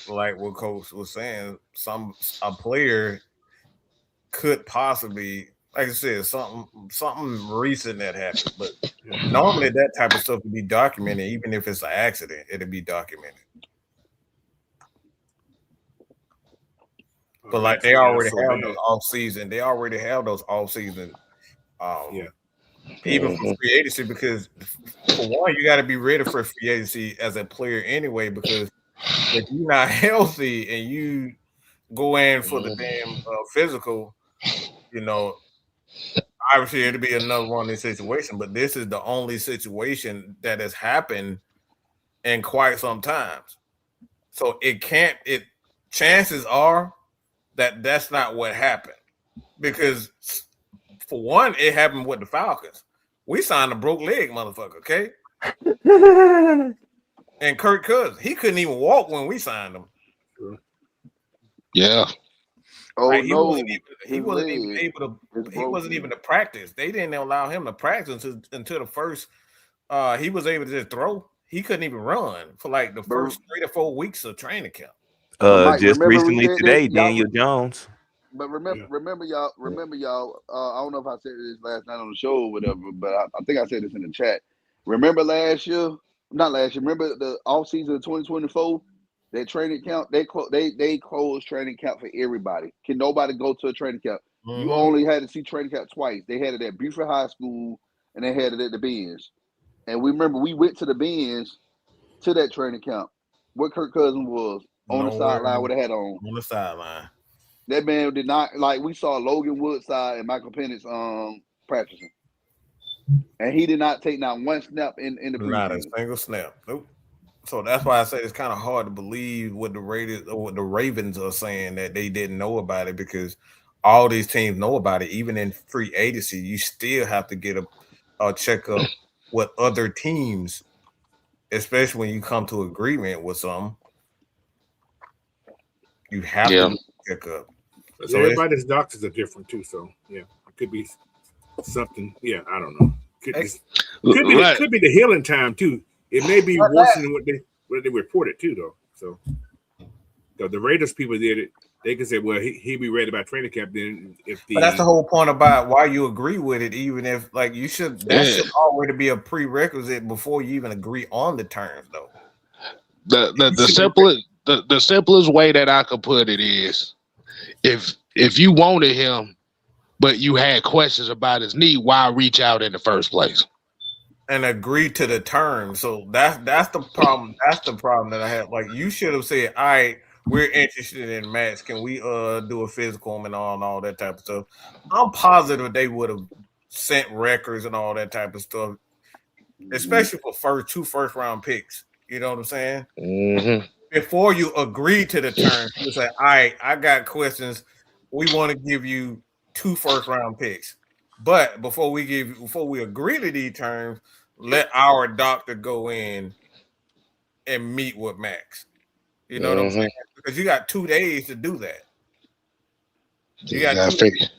like what Coach was saying, a player could possibly, like I said, something recent that happened. But normally that type of stuff would be documented, even if it's an accident, it'll be documented. But like they already have those off season. They already have those off season. Even for free agency, because for one, you got to be ready for free agency as a player anyway. Because if you're not healthy and you go in for the damn physical, obviously it'll be another one of these situations. But this is the only situation that has happened in quite some times. So chances are that that's not what happened, because for one, it happened with the Falcons. We signed a broke leg motherfucker, okay? And Kirk Cousins, he couldn't even walk when we signed him. Yeah. Oh like, no, he wasn't even able to practice. They didn't allow him to practice until the first. He was able to just throw. He couldn't even run for like the first 3 to 4 weeks of training camp. Mike, Just recently today, Daniel Jones. But remember y'all. I don't know if I said this last night on the show or whatever, but I think I said this in the chat. Remember last year? Not last year. Remember the off season of 2024? That training camp, they closed training camp for everybody. Can nobody go to a training camp? Mm-hmm. You only had to see training camp twice. They had it at Buford High School and they had it at the Benz. And we remember we went to the Benz to that training camp. What Kirk Cousins was on the sideline with a hat on. On the sideline. That man did not, like, we saw Logan Woodside and Michael Penix practicing. And he did not take not one snap in the preseason. Not a single snap. Nope. So that's why I say it's kind of hard to believe what the Raiders or what the Ravens are saying, that they didn't know about it, because all these teams know about it. Even in free agency, you still have to get a checkup with other teams, especially when you come to agreement with some. You have to check up. So everybody's doctors are different too. So it could be something. Yeah, I don't know. Could be the healing time too. It may be worse than what they reported too, though. So the Raiders people did it. They can say, well, he'll be ready by training camp. Then but that's the whole point about why you agree with it, even if like you should. That should already be a prerequisite before you even agree on the terms, though. The simplest way that I could put it is, if you wanted him, but you had questions about his knee, why reach out in the first place? And agree to the terms. So that's the problem. That's the problem that I have. Like, you should have said, all right, we're interested in Max. Can we do a physical and all that type of stuff? I'm positive they would have sent records and all that type of stuff, especially for two first round picks. You know what I'm saying? Mm-hmm. Before you agree to the terms, you say, all right, I got questions. We want to give you 2 first round picks. But before we agree to these terms, let our doctor go in and meet with Max. You know what I'm saying? Because you got 2 days to do that. You got 2 days.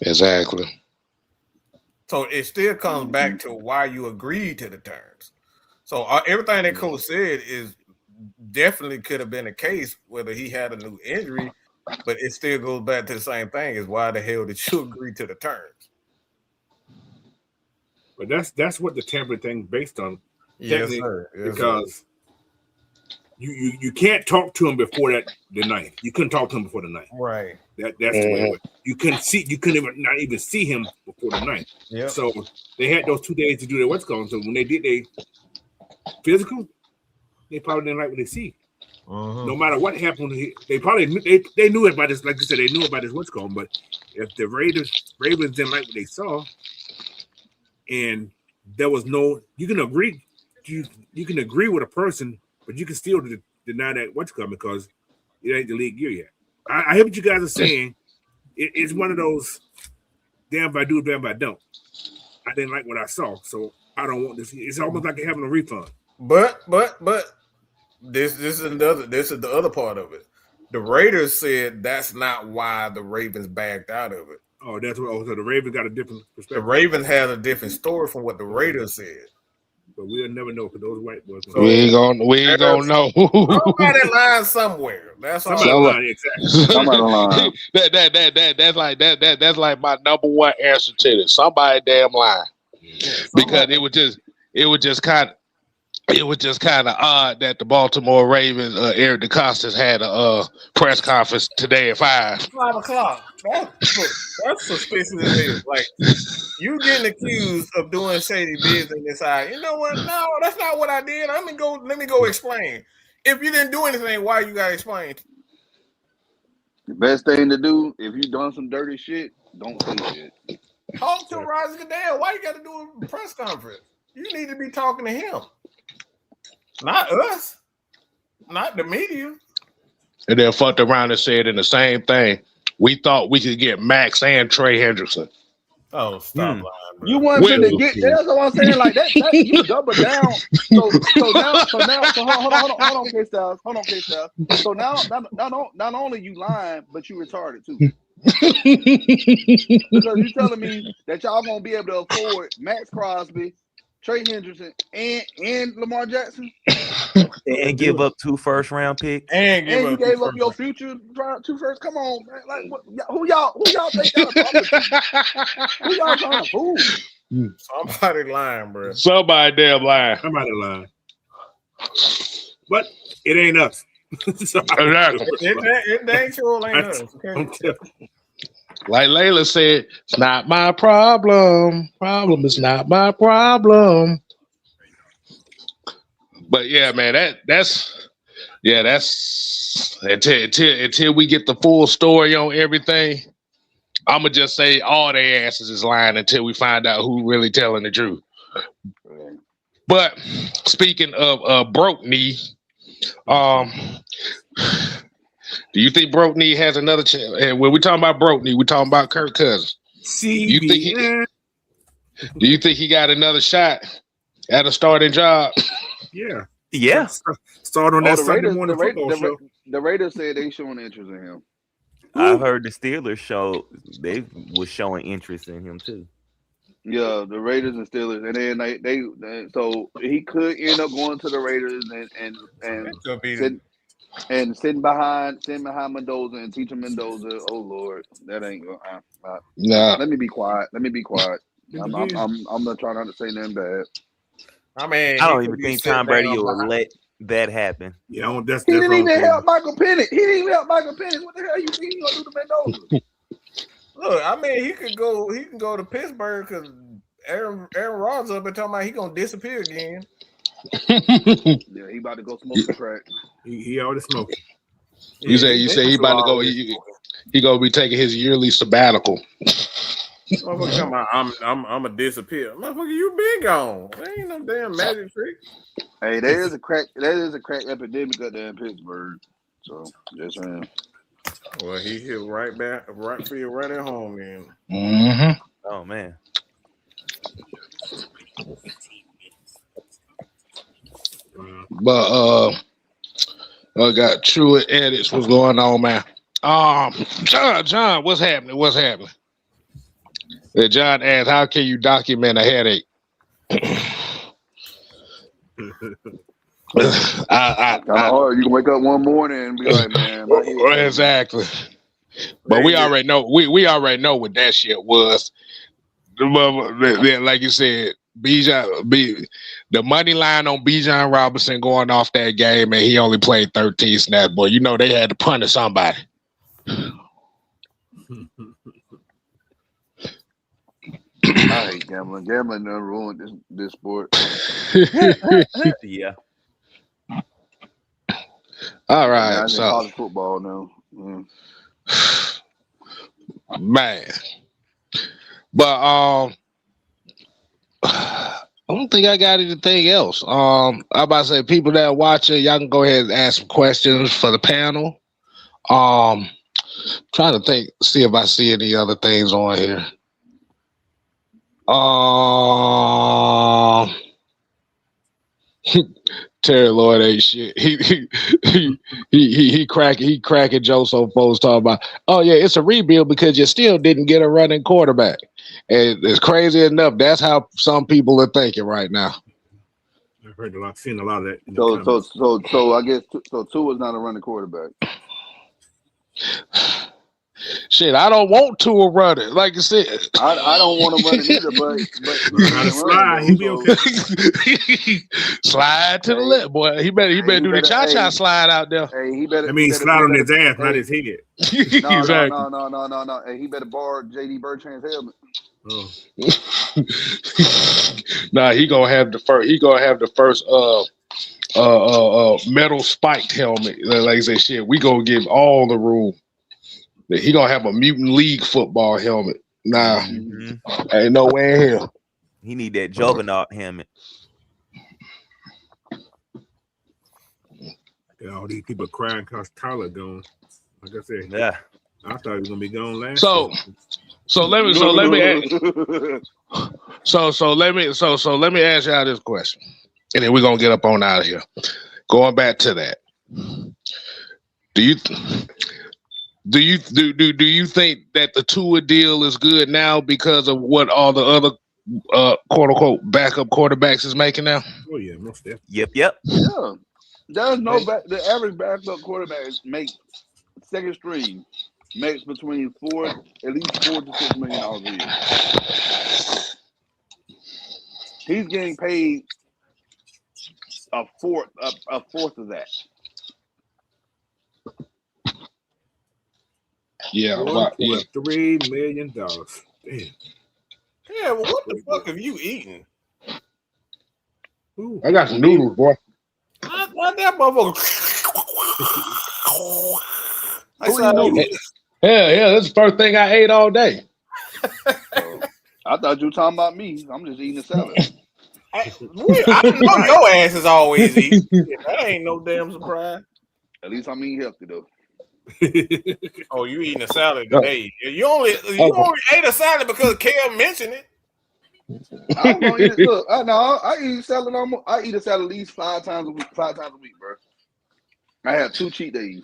Exactly. So it still comes back to why you agreed to the terms. So everything that Coach said is definitely could have been a case whether he had a new injury, but it still goes back to the same thing: is why the hell did you agree to the terms? But that's what the tampering thing based on. Yes, sir. Yes, because sir. You can't talk to him before the night. You couldn't talk to him before the night. Right. That's the way it was. You couldn't not even see him before the night. Yeah. So they had those 2 days to do their what's going on. So when they did their physical, they probably didn't like what they see. No matter what happened, they probably they knew about this. Like you said, they knew about this what's going on. But if the Ravens didn't like what they saw, and there was no, you can agree with a person, but you can still deny that what's coming because it ain't the league year yet. I hear what you guys are saying. It's one of those damn if I do, damn if I don't. I didn't like what I saw, so I don't want this. It's almost like having a refund. But this is the other part of it. The Raiders said that's not why the Ravens backed out of it. Oh, that's what. Oh, so the Ravens got a different perspective. The Ravens had a different story from what the Raiders said. But we'll never know because those white boys. We ain't gonna know. Somebody lying somewhere. That's all. Somebody lying, exactly. Somebody lying. That's like my number one answer to this. Somebody damn lying. Because it was just kind of odd that the Baltimore Ravens, Eric DeCostas had a press conference today at 5 o'clock. That's suspicious as hell. Like, you getting accused of doing shady business inside. You know what? No, that's not what I did. Let me go explain. If you didn't do anything, why you gotta explain? The best thing to do if you done some dirty shit, don't say shit. Talk to Roger Goodell. Why you gotta do a press conference? You need to be talking to him. Not us. Not the media. And then fucked around and said in the same thing. We thought we could get Max and Trey Hendrickson. Oh, stop lying, bro. You wanted to get that's what I'm saying. Like that you double down. So hold on, K-Styles. Hold on, K-Styles. So now not only you lying, but you retarded too. Because you're telling me that y'all gonna be able to afford Max Crosby, Trey Hendrickson, and Lamar Jackson, and give up 2 first-round picks, and you gave up your future 2 first. Come on, man! Like what, who y'all think y'all talking to? Who y'all trying to fool? Somebody lying, bro. Somebody damn lying. Somebody lying. But it ain't us. It ain't sure ain't us. Okay? Like Layla said, it's not my problem. Problem is not my problem. But yeah, man, that's until we get the full story on everything. I'ma just say all their asses is lying until we find out who really telling the truth. But speaking of broke knee, do you think broke knee has another chance? And when we talking about broke knee, we talking about Kirk Cousins. Do you think he got another shot at a starting job? Yeah. Start on that Sunday morning football show. The Raiders said they showing interest in him. I heard the Steelers they was showing interest in him too. Yeah, the Raiders and Steelers, and then they so he could end up going to the Raiders and sitting behind Mendoza and teaching Mendoza. Oh Lord, that ain't going. Nah. Let me be quiet. I'm not trying not to say nothing bad. I mean, I don't even think Tom Brady will let that happen. Yeah, he didn't even help Michael Penix. What the hell you think he gonna do to Mendoza? Look, I mean, he can go to Pittsburgh because Aaron Rodgers up and talking about he gonna disappear again. Yeah, he about to go smoke the crack. He already smoking. You say he about to go. He gonna be taking his yearly sabbatical. I'm a disappear. Motherfucker, you been gone. There ain't no damn magic trick. Hey, there is a crack epidemic up there in Pittsburgh. So just saying. Well, he hit right for you right at home then. Mm-hmm. Oh man. But I got true edits. What's going on, man? John, what's happening? John asked, "How can you document a headache?" Kind of hard. You can wake up one morning and be like, "Man, my head." Exactly." But we already know. We already know what that shit was. Like you said, the money line on Bijan Robinson going off that game, and he only played 13 snaps. Boy, you know they had to punish somebody. I hate gambling. Gambling done ruined this sport. Yeah. All right, so college football now. Man, but I don't think I got anything else. I'm about to say, people that are watching, y'all can go ahead and ask some questions for the panel. Trying to think, see if I see any other things on here. Terry Lloyd ain't shit. He cracking jokes on folks talking about, oh yeah, it's a rebuild because you still didn't get a running quarterback. And it's crazy enough. That's how some people are thinking right now. I've heard seen a lot of that. So I guess Tua's not a running quarterback. Shit, I don't want to run it. Like I said, I don't want to run it either, but how to slide, he'll be okay. Slide to the left, boy. He better do the cha-cha slide out there. Hey, he better. I mean, slide on his ass, not his head. Exactly. No. Hey, he better borrow J.D. Bertrand's helmet. Oh. Nah, he gonna have the first metal spiked helmet. Like I say, shit, we gonna give all the room. He gonna have a mutant league football helmet. Nah, ain't no way in hell. He need that juggernaut helmet. Yeah, all these people crying because Tyler gone. Like I said, yeah, I thought he was gonna be gone last. So let me ask y'all this question, and then we're gonna get up on out of here. Going back to that, do you think that the Tua deal is good now because of what all the other quote unquote backup quarterbacks is making now? Oh yeah, most definitely. Yep. Yeah, there's no the average backup quarterback makes second string makes between at least $4 to $6 million a year. He's getting paid a fourth of that. Yeah, $3 million. Damn. Yeah, well, what the fuck have you eaten? Ooh. I got some noodles, boy. Why that motherfucker? Yeah, that's the first thing I ate all day. I thought you were talking about me. I'm just eating a salad. I know your ass is always eating. That ain't no damn surprise. At least I'm eating healthy though. Oh, you eating a salad today? You only ate a salad because Kel mentioned it. I'm gonna eat it. Look, I eat salad. I eat a salad at least 5 times a week, bro. I have 2 cheat days.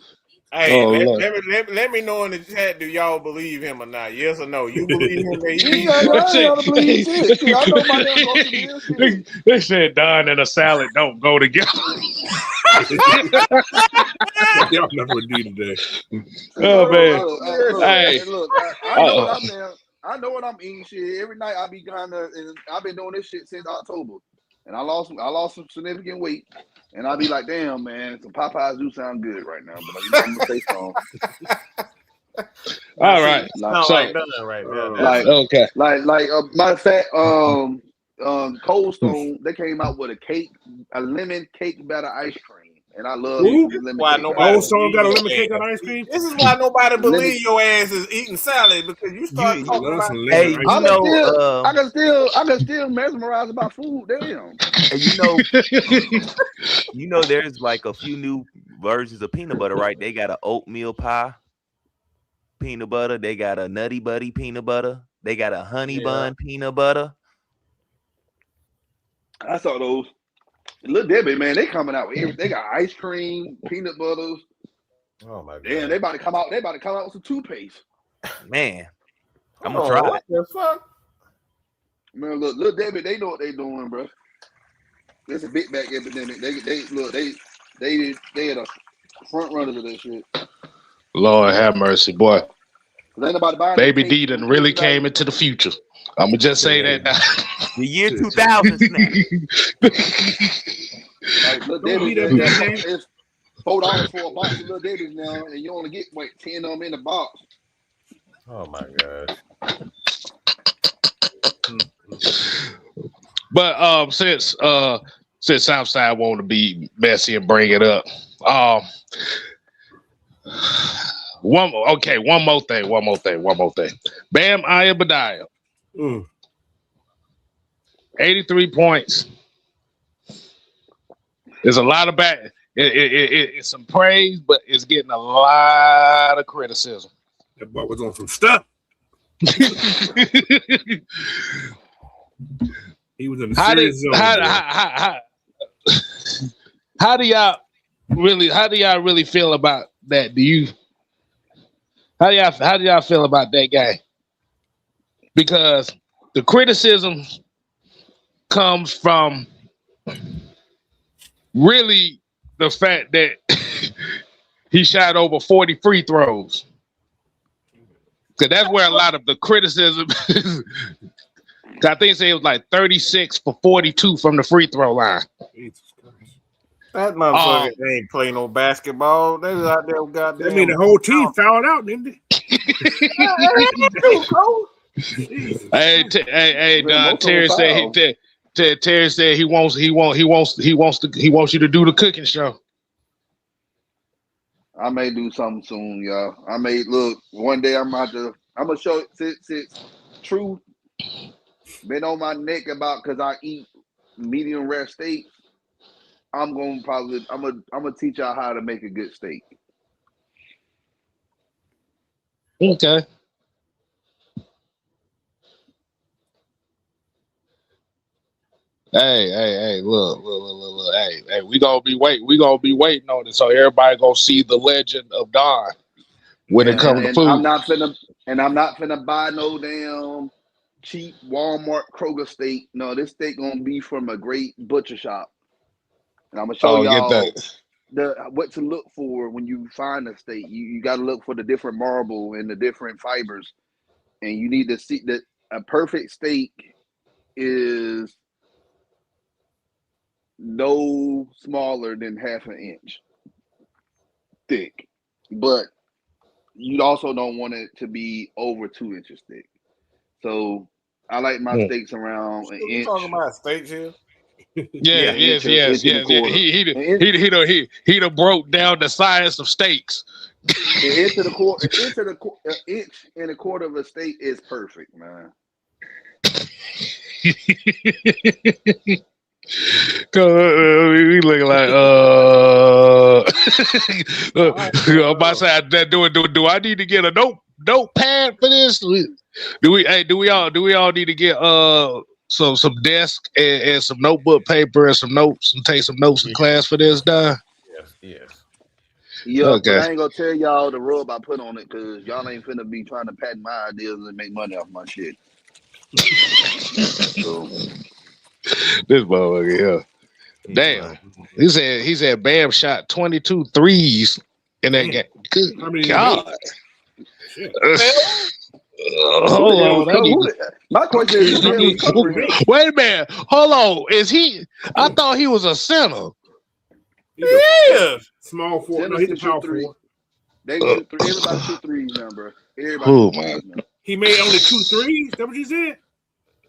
Hey, let me know in the chat. Do y'all believe him or not? Yes or no? You believe him that he I don't believe shit. I know my damn grocery shit. They said Don and a salad don't go together. Y'all never do today. Oh man! Look, I know what I'm eating. Shit, every night I be kind of, and I've been doing this shit since October, and I lost some significant weight. And I'll be like, damn, man, some Popeyes do sound good right now, but I'm gonna stay strong. All right. Matter of fact, Cold Stone, they came out with a lemon cake batter ice cream. And I love lemon cake. Cold Stone got a lemon cake on ice cream? This is why nobody believes your ass is eating salad, because you start talking about hey, I can still mesmerize about food. Damn. And there's like a few new versions of peanut butter, right? They got an oatmeal pie peanut butter, they got a nutty buddy peanut butter, they got a honey bun peanut butter. I saw those. Little Debbie, man, they coming out with everything. They got ice cream, peanut butters. Oh my god! Damn, they about to come out with some toothpaste. Man, I'm gonna try it. What the fuck? Man, look, little David, they know what they doing, bro. It's a big back epidemic. They had a front runners of that shit. Lord have mercy, boy. Ain't nobody buying Baby that D done really came into the future. I'm gonna just say that now. The year 2000 snap. Like, look, Don't be David, that big, man. it's $4 for a box of little Davis now, and you only get 10 of them in the box. Oh my gosh. But since Southside want to be messy and bring it up, one more thing. Bam Ayabadiah, 83 points. There's a lot of it's some praise, but it's getting a lot of criticism. That boy was on some stuff. He was in the serious zone. How do y'all really feel about that? How do y'all feel about that guy? Because the criticism comes from really the fact that he shot over 40 free throws. Because that's where a lot of the criticism I think it was like 36 for 42 from the free throw line. That motherfucker ain't play no basketball. They was out there with goddamn. That mean the whole team fouled out, didn't they? Hey, Don. Terry said he wants you to do the cooking show. I may do something soon, y'all. Look, one day I'm gonna show since True been on my neck about because I eat medium rare steak. I'm gonna teach y'all how to make a good steak. Okay. Hey, look. Hey, we gonna be waiting on it. So everybody gonna see the legend of Don when it comes to food. I'm not finna buy no damn cheap Walmart Kroger steak. No, this steak gonna be from a great butcher shop. And I'm gonna show y'all what to look for when you find a steak. You gotta look for the different marble and the different fibers. And you need to see that a perfect steak is no smaller than half an inch thick. But you also don't want it to be over 2 inches thick. So I like my steaks around an inch. Talking about steaks here? Yes. He done broke down the science of steaks. An inch and a quarter of a steak is perfect, man. We look like I'm about to say do I need to get a notepad for this? Do we all need to get some desk and some notebook paper and some notes and take some notes in class for this, Don? Yes. Yeah, okay. But I ain't gonna tell y'all the rub I put on it because y'all ain't finna be trying to patent my ideas and make money off my shit. So this motherfucker here. Damn. He said Bam shot 22 threes in that game. Good God. Hold on. My question is, wait a minute. Hold on. Is he? I thought he was a center. Yeah. Small forward. No, he's a power forward. They shoot three. Everybody shoot threes now, bro. Man. He made only 2 threes? That what you said?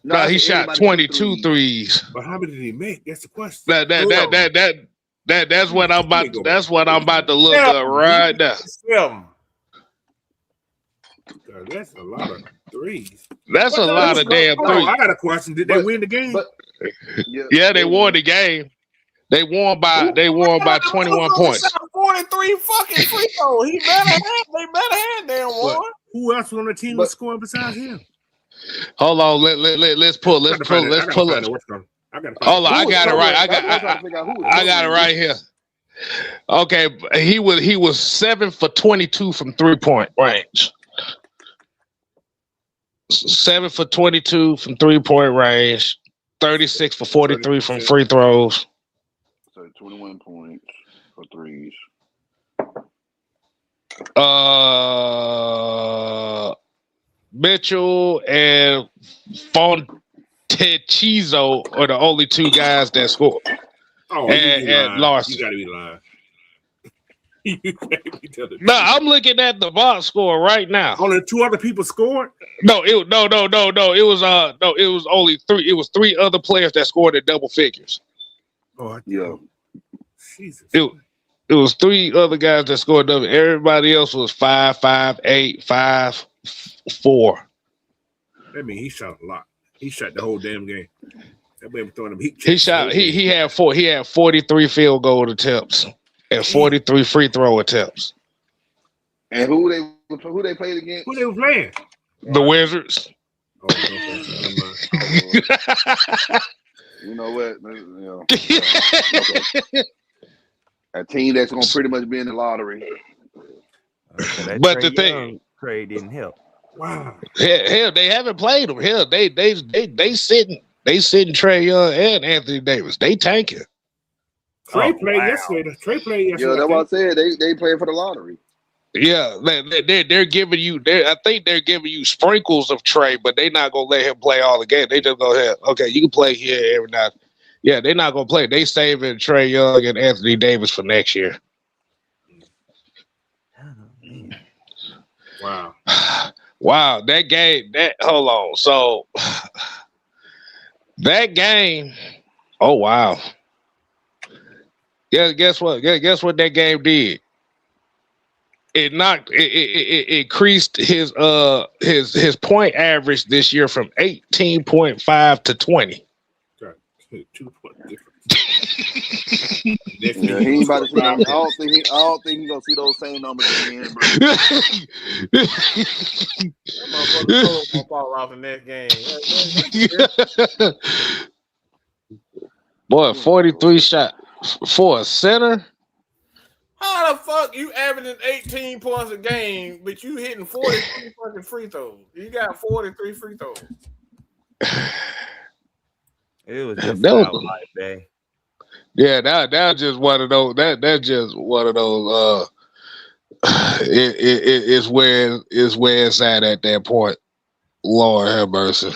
No, he shot 22 threes. But how many did he make? That's the question. That's what I'm about. That's what I'm about to look up right now. That's a lot of threes. That's a lot of damn threes. I got a question. Did they win the game? Yeah, they won the game. They won by 21 points. 43 fucking free throws. They better have damn one. Who else on the team was scoring besides him? Hold on, let's pull it. Hold on, I got it right. I got it right here. Okay, he was 7 for 22 from 3-point range. 7 for 22 from 3-point range, 36 for 43 from free throws. So 21 points for threes. Mitchell and Fontechizo are the only two guys that score. Oh, and Larson. You gotta be lying. You can't be telling me. No, I'm looking at the box score right now. Only 2 other people scored? No. It was only 3. It was 3 other players that scored in double figures. Oh, Yeah. Jesus. It was 3 other guys that scored double. Everybody else was 5, 5, 8, 5, 4. That means he shot a lot. He shot the whole damn game. That man was throwing them heat He checks. shot. He had 43 field goal attempts and 43 free throw attempts. And who they played against? Who they were playing? The Wizards. Oh, okay. You know what? Okay. A team that's gonna pretty much be in the lottery. But the thing, trade didn't help. Wow. Hell, they haven't played them. Hell, they sitting Trae Young and Anthony Davis. They tanking. Trey played yesterday. Yeah, that's what I said. They playing for the lottery. Yeah, they're giving you. I think they're giving you sprinkles of Trey, but they're not gonna let him play all the game. They just go ahead. Okay, you can play here every night. Yeah, they're not gonna play. They saving Trae Young and Anthony Davis for next year. Wow. Wow, that game. Hold on. So that game. Oh wow. Yeah, guess what? Guess what that game did? It increased his point average this year from 18.5 to 20. 2 point difference. Yeah, he ain't about to see them. I don't think he gonna see those same numbers again, bro. That motherfucker gonna fall off in that game. Boy, 43 shot for a center. How the fuck you averaging 18 points a game, but you hitting 43 fucking free throws? You got 43 free throws. It was just about like that. Yeah, that just one of those. That's just one of those. It's where it's at that point. Lord have mercy.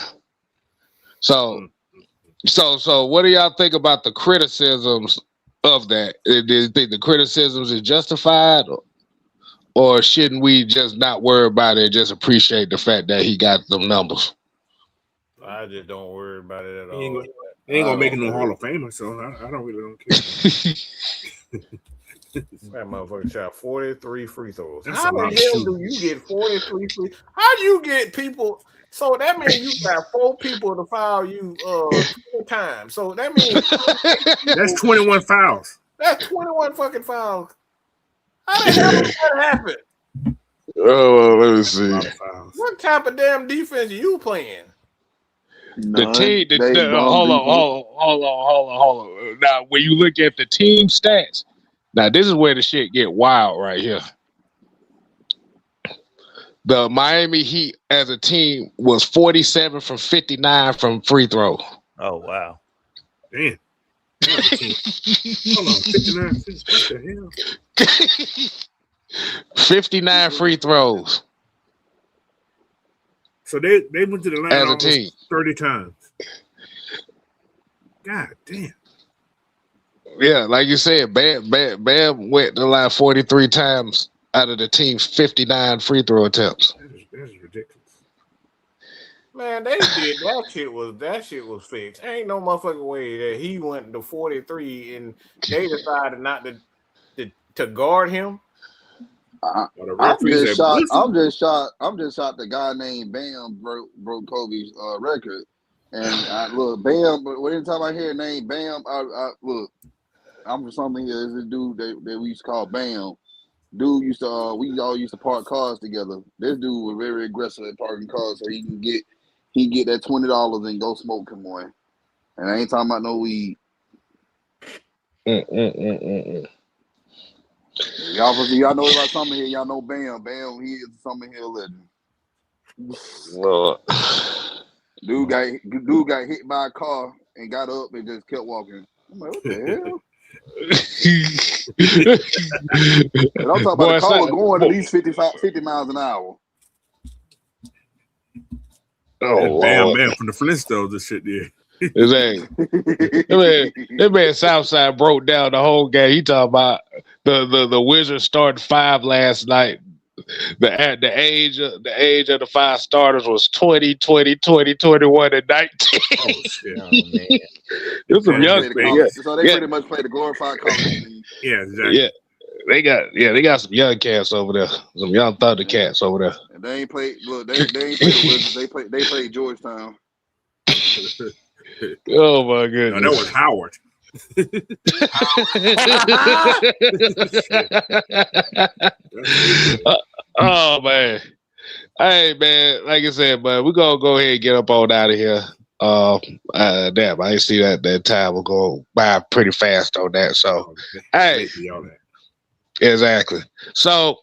So what do y'all think about the criticisms of that? Do you think the criticisms is justified, or shouldn't we just not worry about it and just appreciate the fact that he got them numbers? I just don't worry about it at all. They ain't gonna make him no Hall of Famer, so I don't care. That motherfucker shot 43 free throws. That's How the hell do you get 43 free? How do you get people? So that means you got 4 people to foul you 20 times. So that means that's 21 fouls. That's 21 fucking fouls. How the hell did that happen? Oh, let me see. What type of damn defense are you playing? The team. Hold on. Now, when you look at the team stats, now this is where the shit get wild right here. The Miami Heat as a team was 47 from 59 from free throw. Oh wow! Damn. Hold on, 59. What the hell? 59 free throws. So they went to the line as a almost team 30 times. God damn. Yeah, like you said, Bam went to the line 43 times out of the team's 59 free throw attempts. That is ridiculous. Man, they did that shit was fixed. Ain't no motherfucking way that he went to 43 and they decided not to guard him. I'm just shocked the guy named Bam broke Kobe's record. And look, Bam, but anytime I hear a name Bam, look, I'm from something here. There's a dude that we used to call Bam. Dude used to we all used to park cars together. This dude was very aggressive at parking cars, so he can get that $20 and go smoke him boy. And I ain't talking about no weed. Y'all know about Summer Hill. Y'all know Bam. Bam, he is a Summer Hill legend. Lord. Dude got hit by a car and got up and just kept walking. I'm like, what the hell? And I'm talking about the car was going at least 50 miles an hour. Oh, Bam, Lord. man, from the Flintstones, this shit there. That man Southside broke down the whole game. He talking about the Wizards started 5 last night. The age of the 5 starters was 20, 20, 20, 21, and 19. Oh shit! Oh man, There's some young So they pretty much play the glorified college league. Yeah, exactly. Yeah. They got some young cats over there, some young Thunder cats over there. And they ain't played. Look, they ain't played the Wizards. They played Georgetown. Oh my goodness! No, that was Howard. Oh man, hey man, like I said, but we're gonna go ahead and get up on out of here. Damn, I didn't see that time will go by pretty fast on that. So, hey, exactly. So,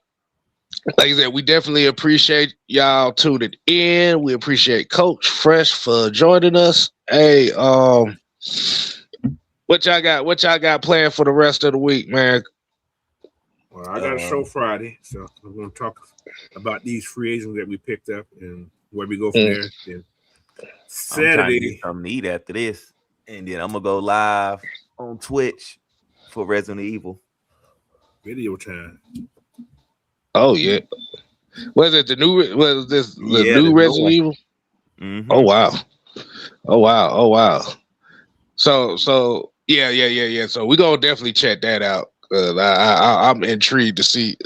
like I said, we definitely appreciate y'all tuning in. We appreciate Coach Fresh for joining us. Hey, what y'all got planned for the rest of the week, man? Well, I got a show Friday, so I'm going to talk about these free agents that we picked up and where we go from there. And Saturday, I'm to eat after this, and then I'm gonna go live on Twitch for Resident Evil video time. Oh yeah, was it the new? Was this the new Resident Evil? Mm-hmm. Oh wow. So yeah. So we're gonna definitely check that out. I'm intrigued to see.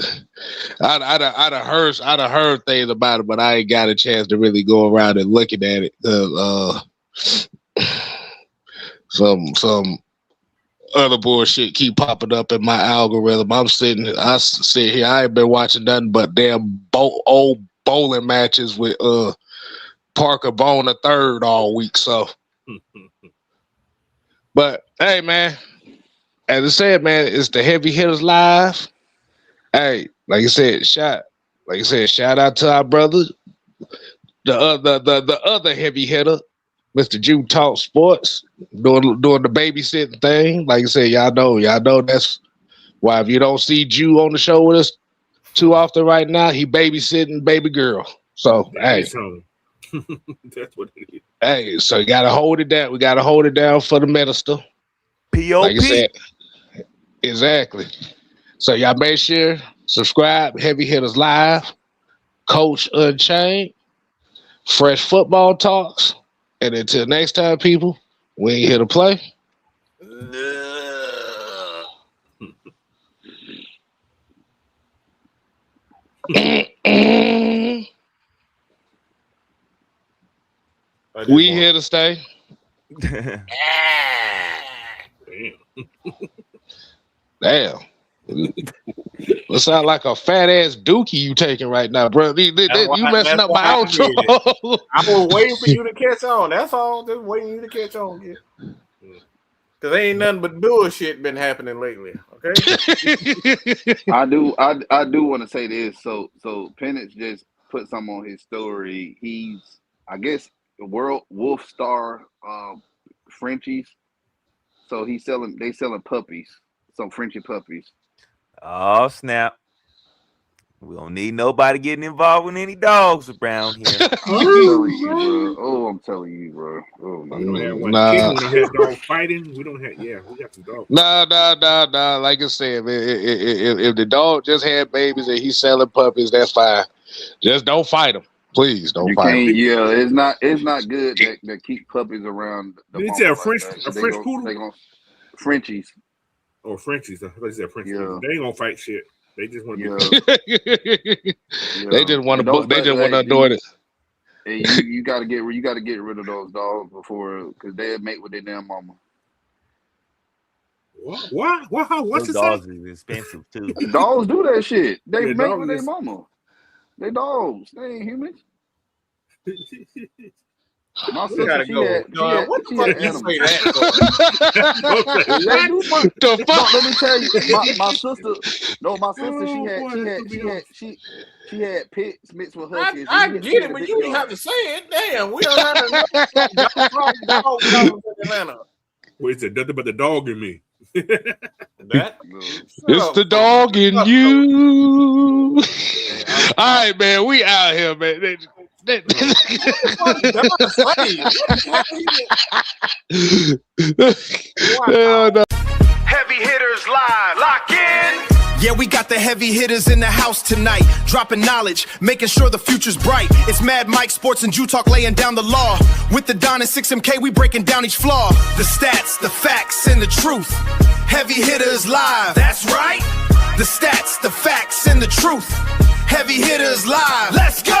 I'd have heard things about it, but I ain't got a chance to really go around and looking at it. Some other bullshit keep popping up in my algorithm. I sit here. I ain't been watching nothing but damn old bowling matches with Parker Bone III all week. So, but hey, man. As I said, man, it's the Heavy Hitters Live. Hey, like I said, shout out to our brother, the other heavy hitter, Mr. Jew Talk Sports, doing the babysitting thing. Like I said, y'all know that's why if you don't see Jew on the show with us too often right now, he babysitting baby girl. So That's what it is. Hey, so you gotta hold it down. We gotta hold it down for the minister. P.O.P. Like I said, exactly. So y'all make sure subscribe. Heavy Hitters Live, Coach Unchained, Fresh Football Talks, and until next time, people, we ain't here to play. We here to stay. Damn. It sound like a fat ass dookie you taking right now, bro. You messing up my outro. I was waiting for you to catch on. That's all. Just waiting for you to catch on. Because ain't nothing but bullshit been happening lately. Okay. I do want to say this. So Penix just put something on his story. He's, I guess, the World Wolf Star Frenchies. So they selling puppies, some Frenchie puppies. Oh snap! We don't need nobody getting involved with any dogs around here. I'm telling you, bro. Oh my God. We don't have dogs fighting. We don't have. Yeah, we got some dogs. Nah. Like I said, if the dog just had babies and he's selling puppies, that's fine. Just don't fight him. Please don't fight him. Yeah, it's not good that keep puppies around. Did you say a French poodle? Frenchies. Oh, Frenchies. I thought you said Frenchies. Yeah. They ain't gonna fight shit. They just want to. They just want to. They just want to do it. Hey, you got to get rid of those dogs before, because they'll mate with their damn mama. What? What's those dogs is expensive too. Dogs do that shit. They mate with their mama. They dogs. They ain't humans. My We gotta sister, go. What the fuck did you say that for? The No, fuck? let me tell you, my sister. No, my sister. She had pigs mixed with huskies. I get it, but you didn't have to say it. Damn, we don't have dog in Atlanta. Wait, it's nothing but the dog in me. That It's the dog in you. All right, man. We out here, man. Hell no. Heavy hitters live. Lock in. Yeah, we got the heavy hitters in the house tonight, dropping knowledge, making sure the future's bright. It's Mad Mike Sports and Jew Talk laying down the law. With the Don and 6MK, we breaking down each flaw. The stats, the facts, and the truth. Heavy hitters live. That's right. The stats, the facts, and the truth. Heavy hitters live. Let's go.